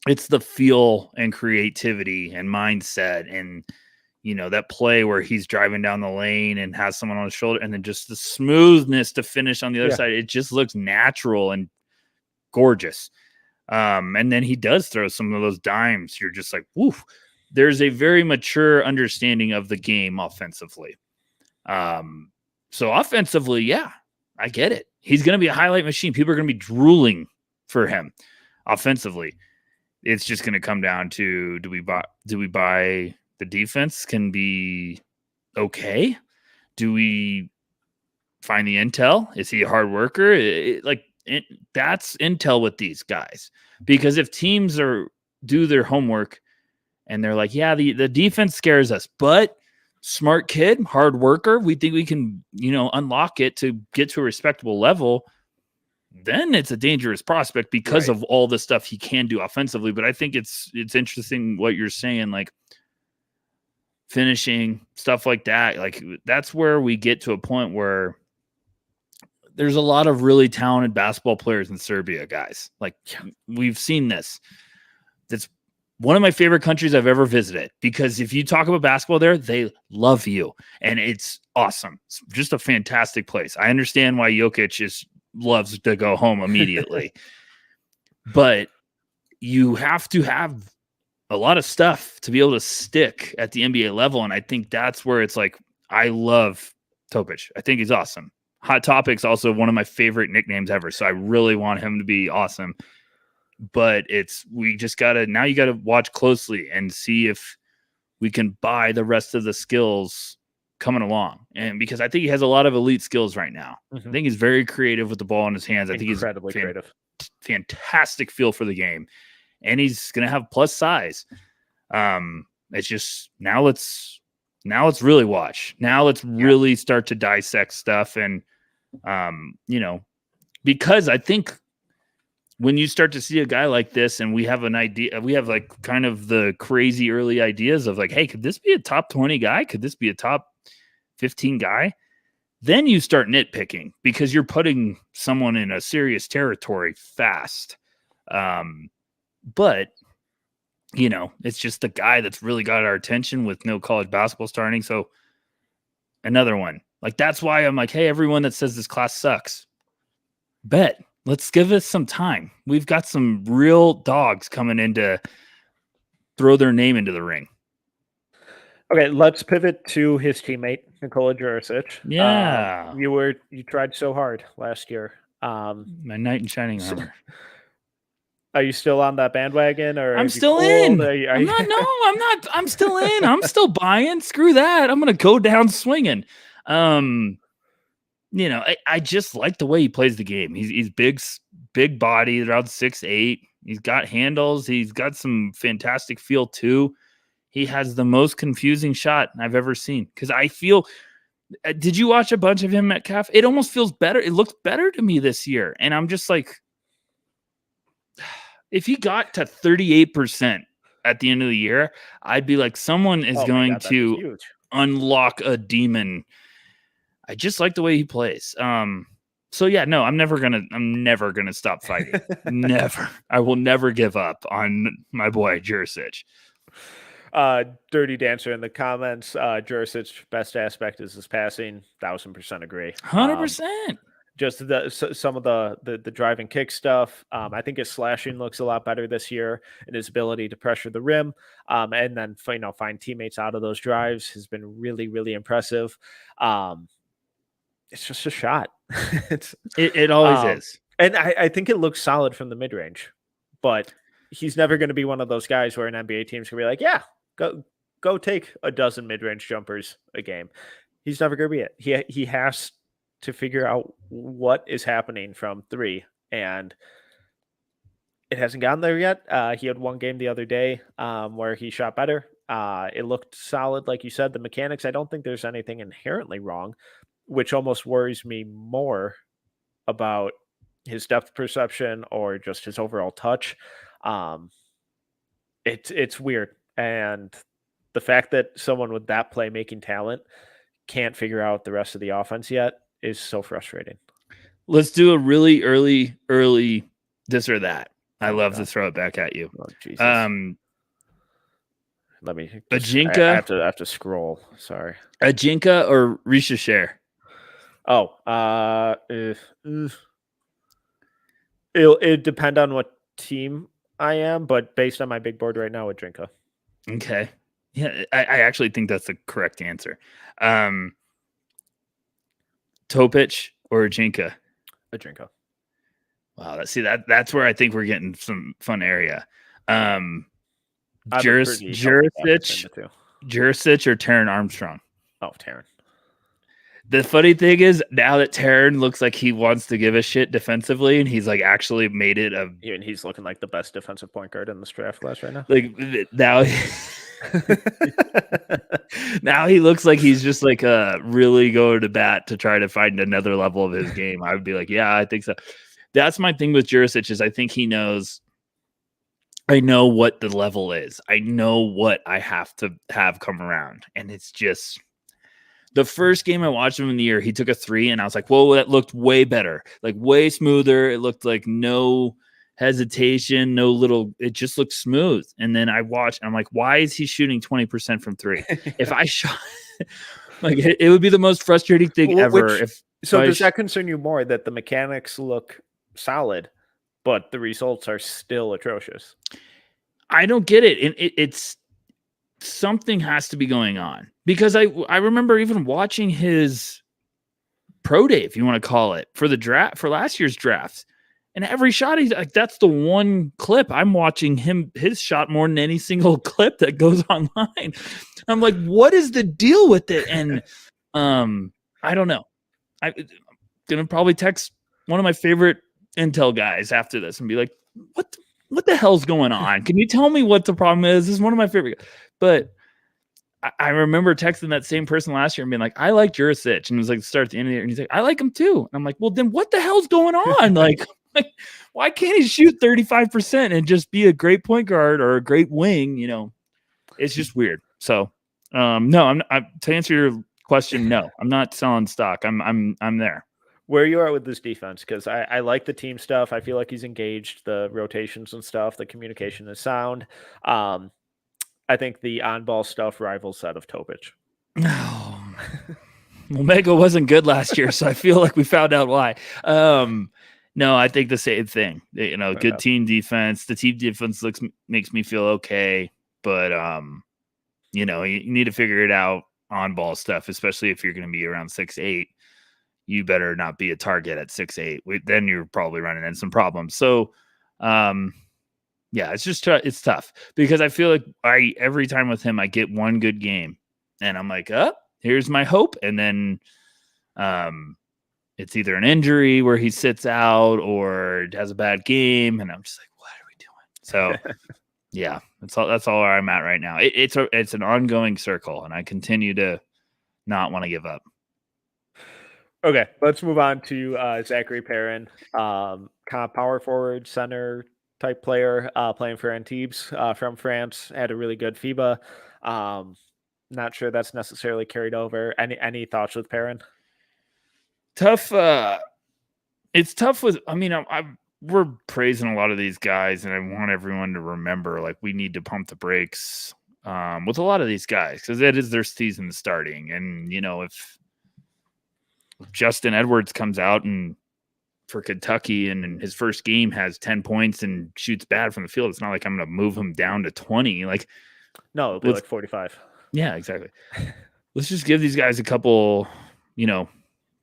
it's the feel and creativity and mindset and, that play where he's driving down the lane and has someone on his shoulder and then just the smoothness to finish on the other side. It just looks natural and gorgeous. And then he does throw some of those dimes. You're just like, woof. There's a very mature understanding of the game offensively. So offensively, yeah, I get it. He's going to be a highlight machine. People are going to be drooling for him offensively. It's just going to come down to, do we buy the defense can be okay? Do we find the intel? Is he a hard worker? That's intel with these guys. Because if teams do their homework and they're like, yeah, the defense scares us, but smart kid, hard worker, we think we can, unlock it to get to a respectable level, then it's a dangerous prospect because of all the stuff he can do offensively. But I think it's interesting what you're saying, like finishing, stuff like that. Like, that's where we get to a point where there's a lot of really talented basketball players in Serbia, guys. Like, we've seen this. That's one of my favorite countries I've ever visited, because if you talk about basketball there, they love you. And it's awesome. It's just a fantastic place. I understand why Jokic loves to go home immediately. But you have to have a lot of stuff to be able to stick at the NBA level. And I think that's where it's like, I love Topic. I think he's awesome. Hot Topic's also one of my favorite nicknames ever. So I really want him to be awesome. But you got to watch closely and see if we can buy the rest of the skills coming along. And because I think he has a lot of elite skills right now. I think he's very creative with the ball in his hands. I think he's incredibly creative. Fantastic feel for the game. And he's going to have plus size. It's just now let's really watch. Now let's really start to dissect stuff. And, because I think when you start to see a guy like this and we have an idea, we have like kind of the crazy early ideas of like, hey, could this be a top 20 guy? Could this be a top 15 guy? Then you start nitpicking because you're putting someone in a serious territory fast. But it's just the guy that's really got our attention with no college basketball starting. So another one, like, that's why I'm like, hey, everyone that says this class sucks, bet. Let's give us some time. We've got some real dogs coming in to throw their name into the ring. Okay, let's pivot to his teammate, Nikola Djurisic. Yeah. You tried so hard last year. My knight in shining armor. Are you still on that bandwagon, or I'm still in? I'm not. I'm still in. I'm still buying. Screw that. I'm going to go down swinging. I just like the way he plays the game. He's big body, around 6'8". He's got handles. He's got some fantastic feel too. He has the most confusing shot I've ever seen. Because I feel, did you watch a bunch of him, Metcalf? It almost feels better. It looks better to me this year. And I'm just like, if he got to 38% at the end of the year, I'd be like, someone is going to unlock a demon. I just like the way he plays. So yeah, no, I'm never gonna stop fighting. Never. I will never give up on my boy Djurisic. Dirty Dancer in the comments. Djurisic best aspect is his passing. 1000% agree. 100%. Just some of the drive and kick stuff. I think his slashing looks a lot better this year, and his ability to pressure the rim, and then find teammates out of those drives has been really, really impressive. It's just a shot. It always is. And I think it looks solid from the mid-range, but he's never going to be one of those guys where an NBA team's going to be like, yeah, go take a dozen mid-range jumpers a game. He's never going to be it. He has to figure out what is happening from three, and it hasn't gotten there yet. He had one game the other day where he shot better. It looked solid, like you said. The mechanics, I don't think there's anything inherently wrong, which almost worries me more about his depth perception or just his overall touch. It's weird. And the fact that someone with that playmaking talent can't figure out the rest of the offense yet is so frustrating. Let's do a really early this or that. I love to throw it back at you. Oh, Jesus. Let me. Ajinca. I have to scroll. Sorry. Ajinca or Risacher? Oh, it'll depend on what team I am, but based on my big board right now, Ajinca. Okay. Yeah, I actually think that's the correct answer. Topic or Ajinca? Ajinca. Wow, that's where I think we're getting some fun area. Djurisic or Taron Armstrong? Oh, Taron. The funny thing is, now that Taron looks like he wants to give a shit defensively, and he's like actually made it and he's looking like the best defensive point guard in this draft class right now. Like now, now he looks like he's just like really going to bat to try to find another level of his game. I would be like, yeah, I think so. That's my thing with Djurisic is I think he knows. I know what the level is. I know what I have to have come around, and it's just. The first game I watched him in the year, he took a 3, and I was like, whoa, that looked way better. Like, way smoother. It looked like no hesitation, it just looked smooth. And then I watched, and I'm like, why is he shooting 20% from 3? If I shot, like, it would be the most frustrating thing ever. Does that concern you more that the mechanics look solid, but the results are still atrocious? I don't get it. And it's something has to be going on. Because I remember even watching his pro day, if you want to call it, for the draft, for last year's draft. And every shot he's like, that's the one clip I'm watching his shot more than any single clip that goes online. I'm like, what is the deal with it? And I don't know. I'm gonna probably text one of my favorite Intel guys after this and be like, what the hell's going on? Can you tell me what the problem is? This is one of my favorite. But I remember texting that same person last year and being like, I like Djurisic. And it was like, start at the end of the year. And he's like, I like him too. And I'm like, well, then what the hell's going on? Like, why can't he shoot 35% and just be a great point guard or a great wing? It's just weird. So, no, to answer your question, no, I'm not selling stock. I'm there. Where you are with this defense, because I like the team stuff. I feel like he's engaged, the rotations and stuff. The communication is sound. I think the on-ball stuff rivals that of Topic. No. Omega wasn't good last year, so I feel like we found out why. No, I think the same thing. Good team defense. The team defense makes me feel okay, but you need to figure it out on ball stuff, especially if you're going to be around 6'8". You better not be a target at 6'8". Then you're probably running into some problems. So, yeah, it's just it's tough because I feel like every time with him I get one good game, and I'm like, here's my hope, and then it's either an injury where he sits out or has a bad game, and I'm just like, what are we doing? So, yeah, that's all where I'm at right now. It's an ongoing circle, and I continue to not want to give up. Okay, let's move on to Zacharie Perrin, kind of power forward, center type player, playing for Antibes from France. Had a really good FIBA. Not sure that's necessarily carried over. Any thoughts with Perrin? Tough. It's tough with. I mean, we're praising a lot of these guys, and I want everyone to remember, like, we need to pump the brakes with a lot of these guys because it is their season starting, and if Justin Edwards comes out and for Kentucky and in his first game has 10 points and shoots bad from the field, it's not like I'm going to move him down to 20. Like, no, it'll be like 45. Yeah, exactly. Let's just give these guys a couple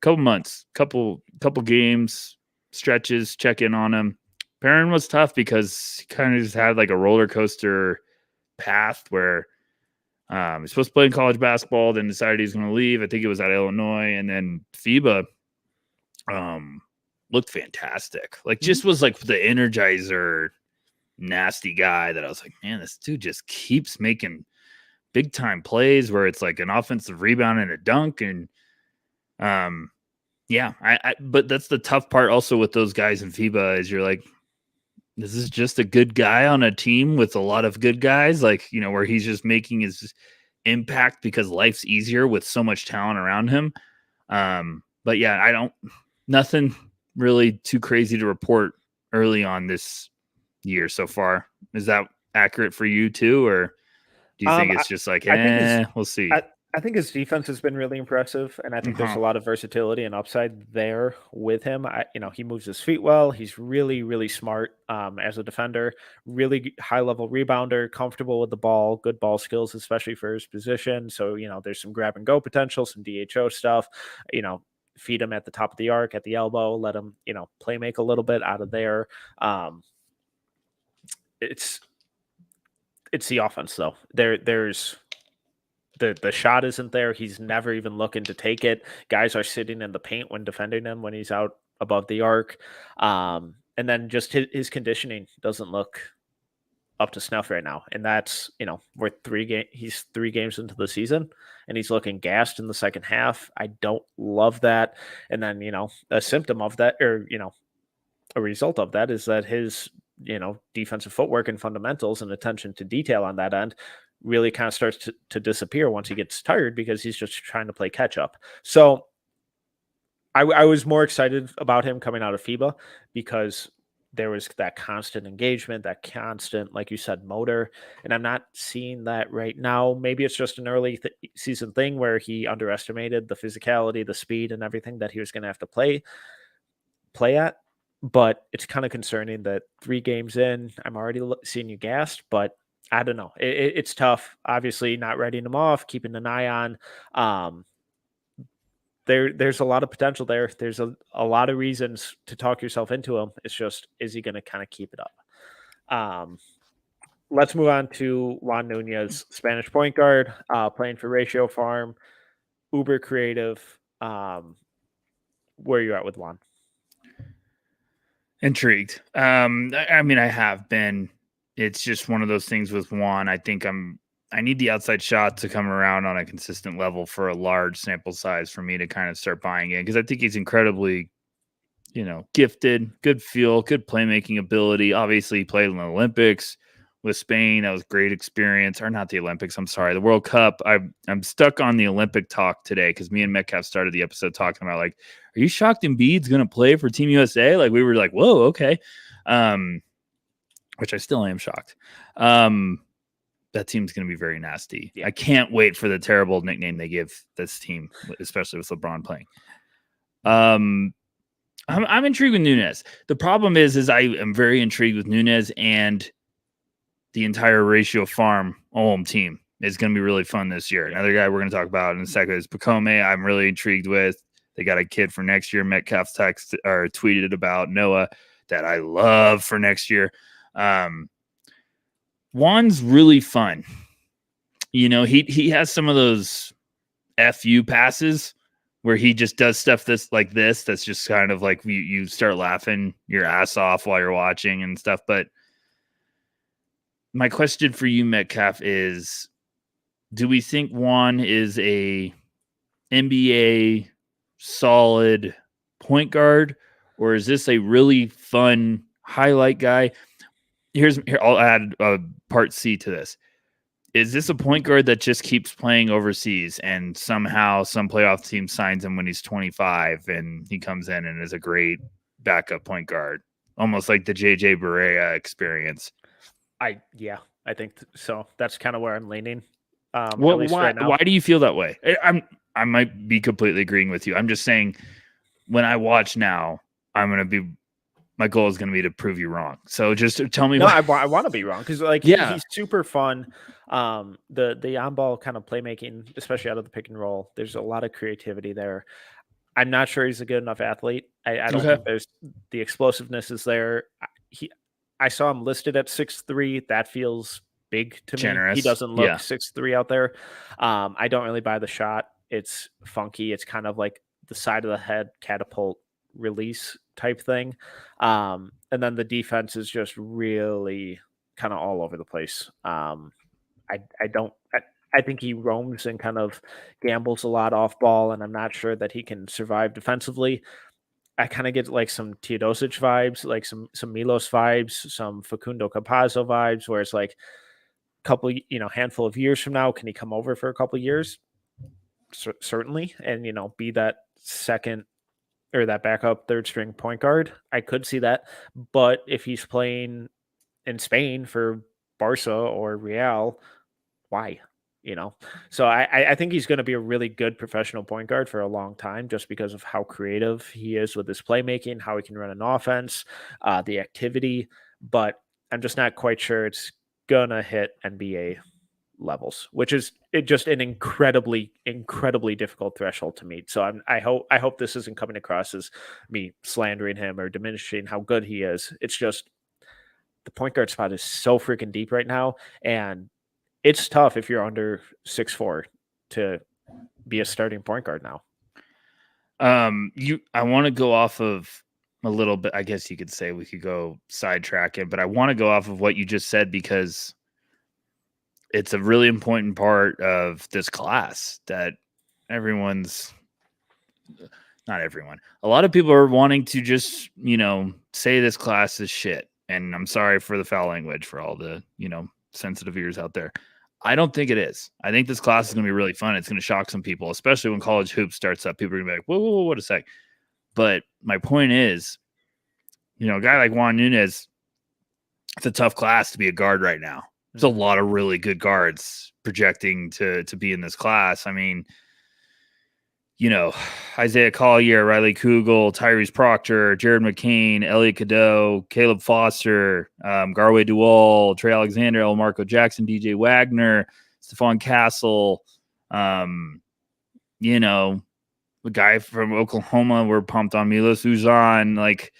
months, couple games, stretches, check in on him. Perrin was tough because he kind of just had like a roller coaster path where he's supposed to play in college basketball, then decided he's going to leave. I think it was at Illinois, and then FIBA looked fantastic. Like, just was like the energizer, nasty guy that I was like, man, this dude just keeps making big time plays where it's like an offensive rebound and a dunk. And yeah, but that's the tough part also with those guys in FIBA is you're like, this is just a good guy on a team with a lot of good guys, like, where he's just making his impact because life's easier with so much talent around him. But yeah, nothing really too crazy to report early on this year so far. Is that accurate for you too? Or do you think it's just like, we'll see? I think his defense has been really impressive, and I think there's a lot of versatility and upside there with him. He moves his feet well. He's really, really smart as a defender, really high-level rebounder, comfortable with the ball, good ball skills, especially for his position. So, there's some grab-and-go potential, some DHO stuff, feed him at the top of the arc, at the elbow, let him, play make a little bit out of there. It's the offense, though. There's... The shot isn't there. He's never even looking to take it. Guys are sitting in the paint when defending him when he's out above the arc. And then just his conditioning doesn't look up to snuff right now. And that's, he's 3 games into the season and he's looking gassed in the second half. I don't love that. And then, a symptom of that, or, a result of that is that his, defensive footwork and fundamentals and attention to detail on that end really kind of starts to disappear once he gets tired because he's just trying to play catch up. So I was more excited about him coming out of FIBA because there was that constant engagement, that constant, like you said, motor. And I'm not seeing that right now. Maybe it's just an early season thing where he underestimated the physicality, the speed, and everything that he was going to have to play at. But it's kind of concerning that 3 games in, I'm already seeing you gassed, but I don't know. It's tough. Obviously, not writing him off, keeping an eye on. there's a lot of potential there. There's a lot of reasons to talk yourself into him. It's just, is he going to kind of keep it up? Let's move on to Juan Nunez, Spanish point guard, playing for Ratio Farm, uber creative. Where are you at with Juan? Intrigued. I mean, I have been. It's just one of those things with Juan. I think I need the outside shot to come around on a consistent level for a large sample size for me to kind of start buying in, because I think he's incredibly, gifted, good feel, good playmaking ability. Obviously, he played in the Olympics with Spain. That was a great experience. Or not the Olympics, I'm sorry, the World Cup. I'm stuck on the Olympic talk today because me and Metcalf started the episode talking about, like, are you shocked Embiid's going to play for Team USA? Like, we were like, whoa, okay. Which I still am shocked. That team's going to be very nasty. Yeah. I can't wait for the terrible nickname they give this team, especially with LeBron playing. I'm intrigued with Nunez. The problem is I am very intrigued with Nunez, and the entire Ratio Farm home team is going to be really fun this year. Another guy we're going to talk about in a second is Pacome. I'm really intrigued with. They got a kid for next year. Metcalf tweeted about Noah that I love for next year. Juan's really fun. He has some of those FU passes where he just does stuff that's just kind of like you start laughing your ass off while you're watching and stuff. But my question for you, Metcalf, is, do we think Juan is a NBA solid point guard, or is this a really fun highlight guy? Here, I'll add part C to this. Is this a point guard that just keeps playing overseas and somehow some playoff team signs him when he's 25 and he comes in and is a great backup point guard, almost like the JJ Barea experience? I think so. That's kind of where I'm leaning. Why do you feel that way? I might be completely agreeing with you. I'm just saying, when I watch now, my goal is going to be to prove you wrong. So just tell me. No, I want to be wrong, because he's super fun. The on-ball kind of playmaking, especially out of the pick and roll, there's a lot of creativity there. I'm not sure he's a good enough athlete. I don't think there's the explosiveness is there. I saw him listed at 6'3". That feels big to me. He doesn't look 6'3" out there. I don't really buy the shot. It's funky. It's kind of like the side of the head catapult release type thing. And then the defense is just really kind of all over the place. I think he roams and kind of gambles a lot off ball, and I'm not sure that he can survive defensively. I kind of get like some Teodosic vibes, like some Milos vibes, some Facundo Campazzo vibes, where it's like a couple, handful of years from now, can he come over for a couple of years? Certainly. And, be that second or that backup third string point guard. I could see that. But if he's playing in Spain for Barca or Real, why? So I think he's going to be a really good professional point guard for a long time, just because of how creative he is with his playmaking, how he can run an offense, the activity. But I'm just not quite sure it's going to hit NBA levels, which is just an incredibly, incredibly difficult threshold to meet. So I hope this isn't coming across as me slandering him or diminishing how good he is. It's just the point guard spot is so freaking deep right now, and it's tough if you're under 6'4" to be a starting point guard now. I want to go off of a little bit. I guess you could say we could go sidetrack it, but I want to go off of what you just said, because it's a really important part of this class that not everyone. A lot of people are wanting to just, say this class is shit. And I'm sorry for the foul language for all the, sensitive ears out there. I don't think it is. I think this class is going to be really fun. It's going to shock some people, especially when college hoops starts up. People are going to be like, whoa, what a sec. But my point is, a guy like Juan Nunez, it's a tough class to be a guard right now. There's a lot of really good guards projecting to be in this class. I mean, Isaiah Collier, Riley Kugel, Tyrese Proctor, Jared McCain, Elliot Cadeau, Caleb Foster, Garway Dual, Trey Alexander, El Marco Jackson, DJ Wagner, Stephon Castle, The guy from Oklahoma, we're pumped on Milos Uzan. Like,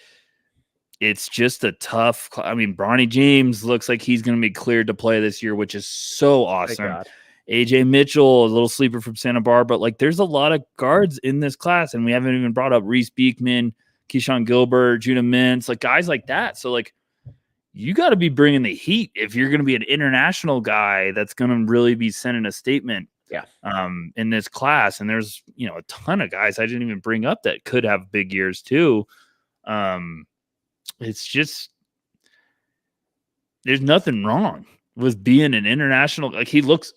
it's just a tough. I mean, Bronny James looks like he's going to be cleared to play this year, which is so awesome. AJ Mitchell, a little sleeper from Santa Barbara. Like, there's a lot of guards in this class, and we haven't even brought up Reese Beekman, Keyshawn Gilbert, Judah Mintz, like guys like that. So, like, you got to be bringing the heat if you're going to be an international guy that's going to really be sending a statement. In this class. And there's, a ton of guys I didn't even bring up that could have big years too. It's just, there's nothing wrong with being an international. Like, he looks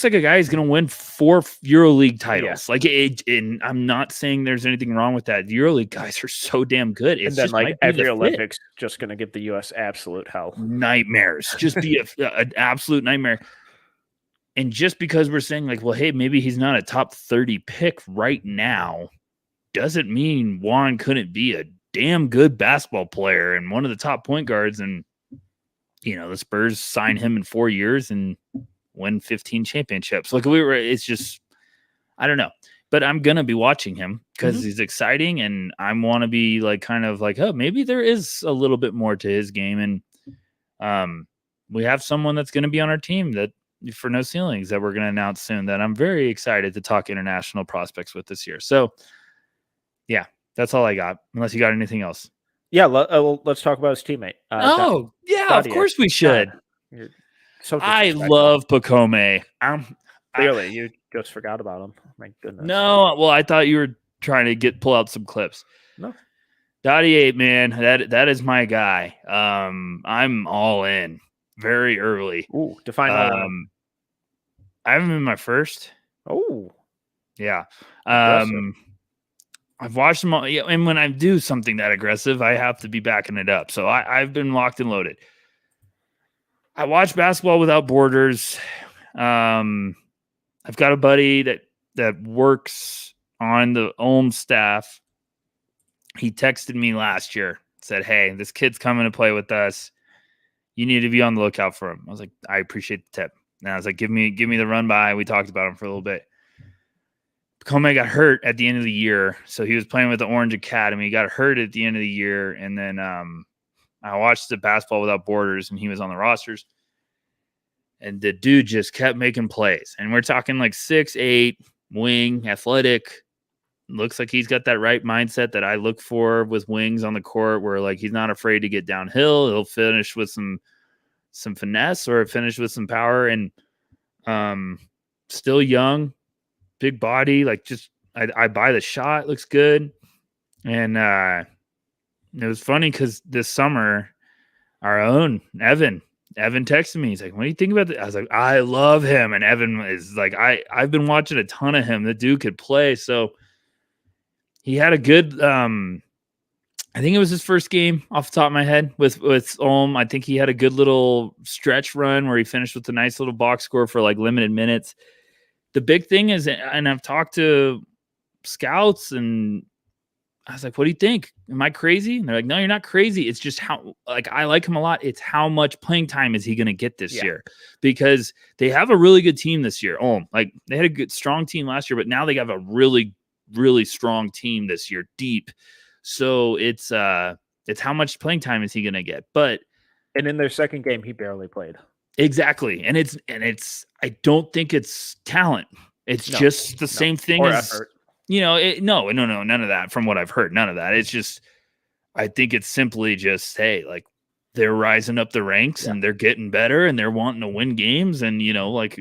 like a guy who's going to win 4 EuroLeague titles. Like, and I'm not saying there's anything wrong with that. The EuroLeague guys are so damn good. It's and then, just like, every Olympics just going to give the U.S. absolute hell. Nightmares. Just be an absolute nightmare. And just because we're saying, like, well, hey, maybe he's not a top 30 pick right now, doesn't mean Juan couldn't be a damn good basketball player and one of the top point guards. And, the Spurs sign him in 4 years and win 15 championships. Like, it's just, I don't know. But I'm going to be watching him because he's exciting. And I want to be like, kind of like, oh, maybe there is a little bit more to his game. And we have someone that's going to be on our team that, for No Ceilings, that we're going to announce soon, that I'm very excited to talk international prospects with this year. So, yeah, that's all I got. Unless you got anything else. Yeah, let's talk about his teammate. Dadiet. Of course we should. So I love Pacome. Clearly, you just forgot about him. My goodness. No, well, I thought you were trying to pull out some clips. No. Dadiet, man, that is my guy. I'm all in very early. Ooh, define all in. I have him in my first. Oh, yeah. I've watched them all, and when I do something that aggressive, I have to be backing it up. So I've been locked and loaded. I watch Basketball Without Borders. I've got a buddy that works on the Ulm staff. He texted me last year, said, "Hey, this kid's coming to play with us. You need to be on the lookout for him." I was like, "I appreciate the tip." And I was like, give me the run by. We talked about him for a little bit. Pacome got hurt at the end of the year. So he was playing with the Orange Academy. He got hurt at the end of the year. And then I watched the Basketball Without Borders, and he was on the rosters. And the dude just kept making plays. And we're talking like 6'8", wing, athletic. Looks like he's got that right mindset that I look for with wings on the court, where, like, he's not afraid to get downhill. He'll finish with some finesse or finish with some power. And still young, big body. Like, just I buy the shot. Looks good. And it was funny because this summer, our own Evan texted me. He's like, "What do you think about this?" I was like, "I love him." And Evan is like, I've been watching a ton of him. The dude could play. So he had a good, I think it was his first game off the top of my head with Ulm. I think he had a good little stretch run where he finished with a nice little box score for like limited minutes. The big thing is, and I've talked to scouts, and I was like, "What do you think? Am I crazy?" And they're like, "No, you're not crazy. It's just how, like, I like him a lot. It's how much playing time is he going to get this year?" Because they have a really good team this year. Like, they had a good, strong team last year, but now they have a really, really strong team this year, deep. So it's how much playing time is he going to get? And in their second game, he barely played. Exactly. And it's I don't think it's talent. It's just the same thing as effort. No, none of that from what I've heard. None of that. It's just, I think it's simply just, hey, like, they're rising up the ranks and they're getting better and they're wanting to win games. And, like,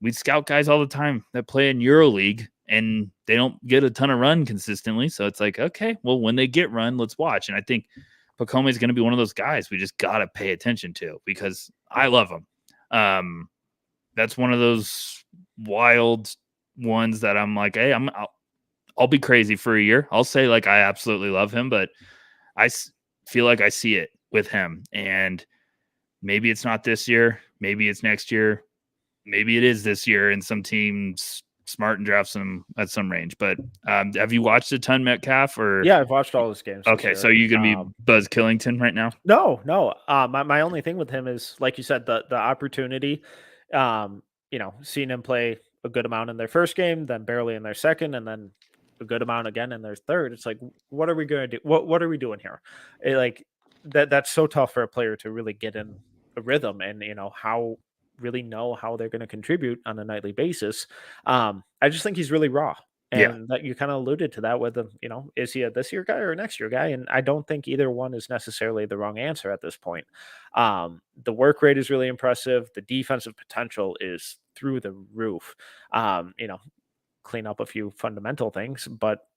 we scout guys all the time that play in EuroLeague and they don't get a ton of run consistently. So it's like, okay, well, when they get run, let's watch. And I think Pacome is going to be one of those guys we just got to pay attention to because I love him. That's one of those wild ones that I'm like, hey, I'll be crazy for a year. I'll say, like, I absolutely love him, but I feel like I see it with him. And maybe it's not this year. Maybe it's next year. Maybe it is this year, and some teams smart and drafts him at some range. But have you watched a ton, Metcalf? Or yeah, I've watched all his games. Okay, so you're gonna be Buzz Killington right now? No. My only thing with him is, like you said, the opportunity. Seeing him play a good amount in their first game, then barely in their second, and then a good amount again in their third. It's like, what are we going to do? What are we doing here? Like that's so tough for a player to really get in a rhythm and really know how they're going to contribute on a nightly basis. I just think he's really raw. Yeah. And that you kind of alluded to that with him, is he a this year guy or a next year guy? And I don't think either one is necessarily the wrong answer at this point. The work rate is really impressive. The defensive potential is through the roof. Clean up a few fundamental things, but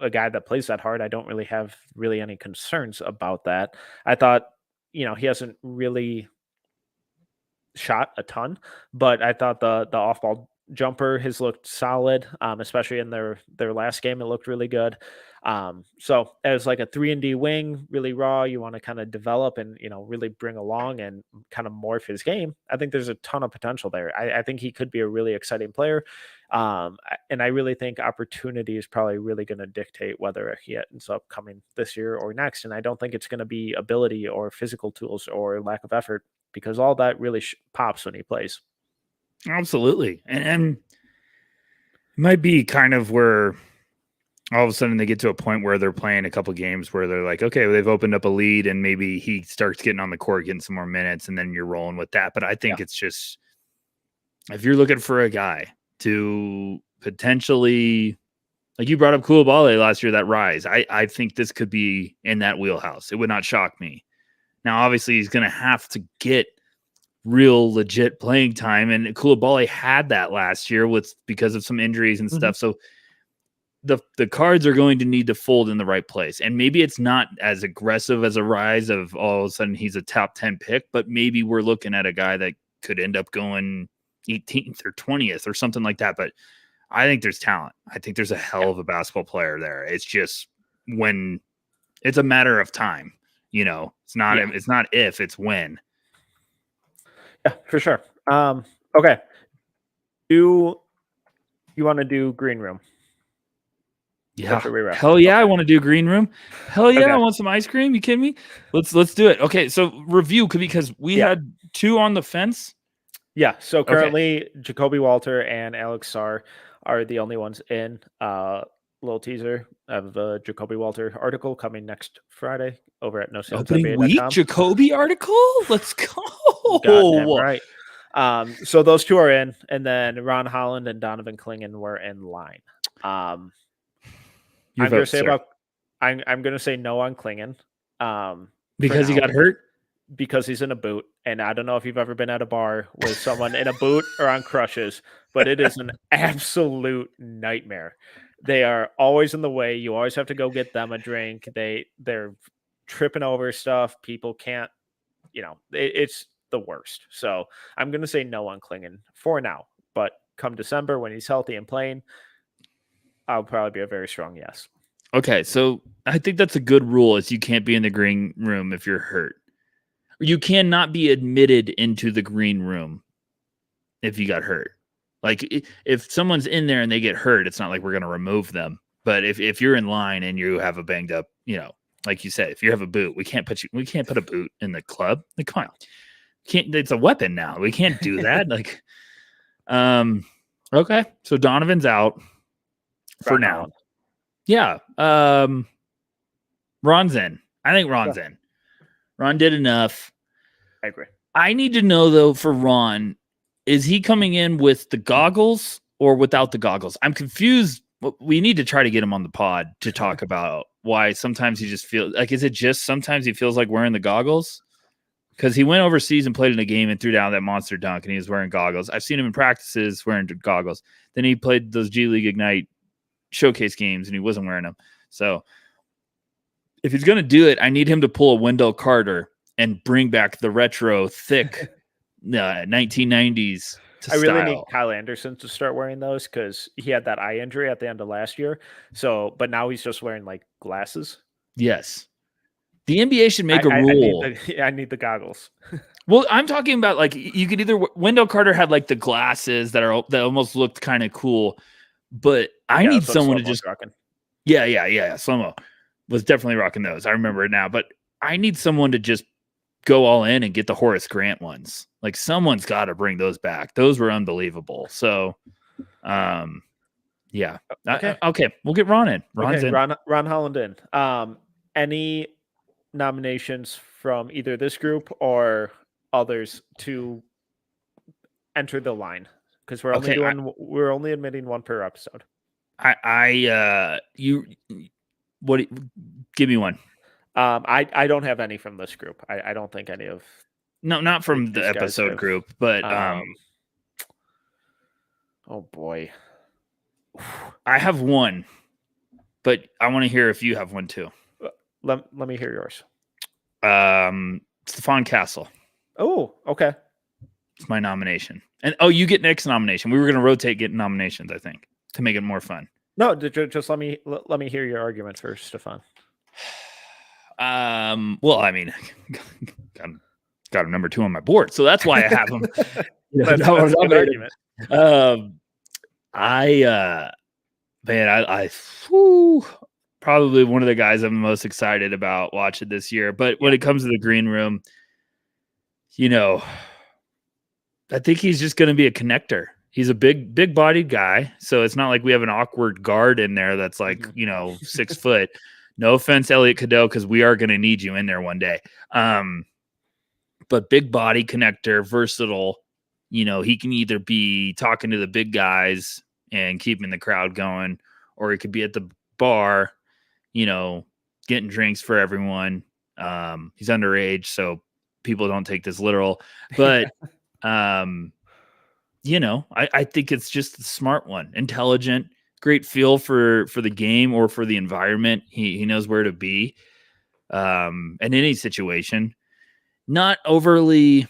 a guy that plays that hard, I don't really have any concerns about that. I thought, he hasn't really shot a ton, but I thought the off ball jumper has looked solid, especially in their last game. It looked really good. So as like a 3-and-D wing, really raw, you want to kind of develop and really bring along and kind of morph his game. I think there's a ton of potential there. I think he could be a really exciting player, and I really think opportunity is probably really going to dictate whether he ends up coming this year or next. And I don't think it's going to be ability or physical tools or lack of effort, because all that really pops when he plays. Absolutely. And it might be kind of where all of a sudden they get to a point where they're playing a couple games where they're like, okay, well, they've opened up a lead and maybe he starts getting on the court, getting some more minutes, and then you're rolling with that. But I think it's just, if you're looking for a guy to potentially, like you brought up Koulibaly last year, that rise, I think this could be in that wheelhouse. It would not shock me. Now, obviously, he's going to have to get real legit playing time, and Koulibaly had that last year because of some injuries and stuff. So the cards are going to need to fold in the right place, and maybe it's not as aggressive as a rise of all of a sudden he's a top 10 pick, but maybe we're looking at a guy that could end up going 18th or 20th or something like that. But I think there's talent. I think there's a hell of a basketball player there. It's just when it's a matter of time, it's not if, it's when. Yeah, for sure. Okay. Do you want to do green room? Yeah. Hell yeah, I want to do green room. Hell yeah, Okay. I want some ice cream. You kidding me? Let's do it. Okay, so review, because we had two on the fence. Yeah, so currently Jacoby Walter and Alex Sarr are the only ones in. Little teaser of the Jacoby Walter article coming next Friday over at Opening week Jacoby article. Let's go. Goddamn right. So those two are in, and then Ron Holland and Donovan Clingan were in line. I'm going to say no on Clingan. Because he got hurt? Because he's in a boot. And I don't know if you've ever been at a bar with someone in a boot or on crutches, but it is an absolute nightmare. They are always in the way. You always have to go get them a drink. They're tripping over stuff. People can't, it's the worst. So I'm going to say no on Clingan for now. But come December, when he's healthy and playing, I'll probably be a very strong yes. Okay, so I think that's a good rule, is you can't be in the green room if you're hurt. You cannot be admitted into the green room if you got hurt. Like if someone's in there and they get hurt, it's not like we're going to remove them. But if you're in line and you have a banged up, like you said, if you have a boot, we can't put a boot in the club. Like, come on. It's a weapon now. We can't do that. Okay. So Donovan's out for now. Yeah. Ron's in. I think Ron's in. Ron did enough. I agree. I need to know, though, for Ron, is he coming in with the goggles or without the goggles? I'm confused. We need to try to get him on the pod to talk about why sometimes he just feels like, is it just sometimes he feels like wearing the goggles? Because he went overseas and played in a game and threw down that monster dunk and he was wearing goggles. I've seen him in practices wearing goggles. Then he played those G League Ignite showcase games and he wasn't wearing them. So if he's going to do it, I need him to pull a Wendell Carter and bring back the retro thick 1990s I really need Kyle Anderson to start wearing those because he had that eye injury at the end of last year. So, but now he's just wearing like glasses. Yes. The NBA should make a rule. I need the goggles. Well, I'm talking about like you could either Wendell Carter had like the glasses that almost looked kind of cool, but I need someone to just rocking. Yeah. Slow-mo was definitely rocking those. I remember it now, but I need someone to just go all in and get the Horace Grant ones. Like someone's got to bring those back. Those were unbelievable. So, yeah, Yeah. Okay. Okay. We'll get Ron in. Ron's Okay, in. Ron Holland in. Any nominations from either this group or others to enter the line? Because we're only Okay, we're only admitting one per episode. Give me one. I don't have any from this group. I don't think any of. No, not from the episode group, but oh boy, I have one, but I want to hear if you have one too. Let me hear yours. Stefan Castle. Oh, okay. It's my nomination. And you get Nick's nomination. We were going to rotate getting nominations, I think, to make it more fun. No, just let me hear your argument first, Stefan. Well, I mean, got him number 2 on my board, so that's why I have him. That's a good argument. Probably one of the guys I'm most excited about watching this year. But when it comes to the green room, I think he's just going to be a connector. He's a big bodied guy. So it's not like we have an awkward guard in there that's like, 6 foot. No offense, Elliot Cadeau, because we are going to need you in there one day. But big body connector, versatile. He can either be talking to the big guys and keeping the crowd going, or he could be at the bar, getting drinks for everyone. He's underage, so people don't take this literal. But, I think it's just the smart one, intelligent, great feel for the game or for the environment. He knows where to be in any situation. Not overly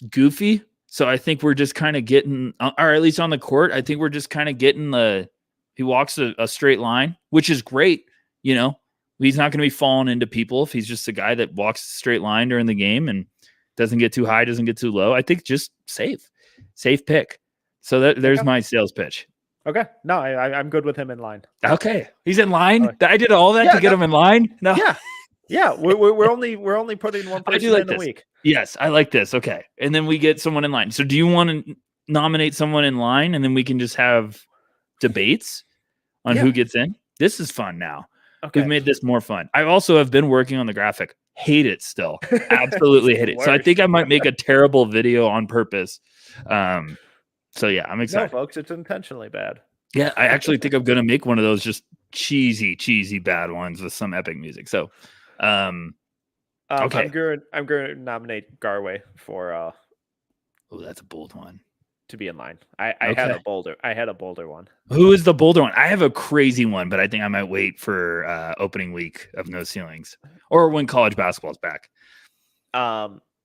goofy. So I think we're just kind of getting, or at least on the court, I think we're just kind of getting he walks a straight line, which is great. He's not going to be falling into people if he's just a guy that walks a straight line during the game and doesn't get too high, doesn't get too low. I think just safe pick. So there's my sales pitch. Okay. No, I'm good with him in line. Okay. He's in line. I did all that to get him in line. No. Yeah. We're only putting one person in a week. Yes. I like this. Okay. And then we get someone in line. So do you want to nominate someone in line and then we can just have debates on who gets in? This is fun now. Okay. We've made this more fun. I also have been working on the graphic. Hate it still. Absolutely hate it. So I think I might make a terrible video on purpose. So yeah, I'm excited. No, folks, it's intentionally bad. Yeah, I actually think I'm gonna make one of those just cheesy bad ones with some epic music. So okay. I'm gonna nominate Garway for that's a bold one. To be in line. I had a bolder one. Who is the bolder one? I have a crazy one, but I think I might wait for opening week of No Ceilings or when college basketball's back.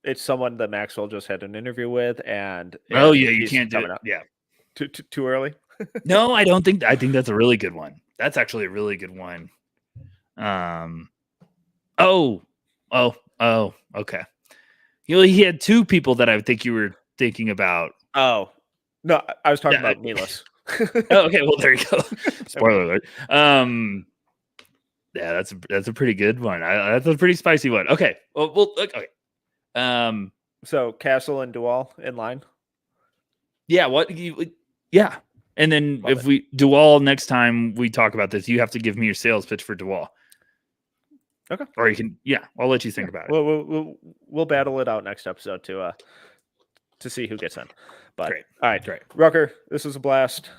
It's someone that Maxwell just had an interview with, and you can't do it. Yeah, too early. No, I don't think. I think that's a really good one. That's actually a really good one. Okay. He had 2 people that I think you were thinking about. Oh no, I was talking about Milos. Okay, well there you go. Spoiler alert. Yeah, that's a pretty good one. That's a pretty spicy one. Okay, well, okay. So Castle and Duval in line. Yeah. Yeah. And then Duval, next time we talk about this, you have to give me your sales pitch for Duval. Okay. Or you can, I'll let you think about it. We'll battle it out next episode to see who gets in. But great. All right, great. Rucker, this was a blast.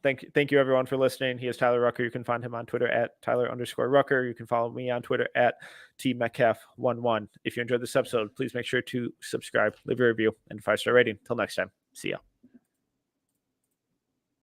Thank you everyone for listening. He is Tyler Rucker. You can find him on Twitter at Tyler_Rucker. You can follow me on Twitter at TMetcalf11. If you enjoyed this episode, please make sure to subscribe, leave a review, and 5-star rating. Till next time. See ya.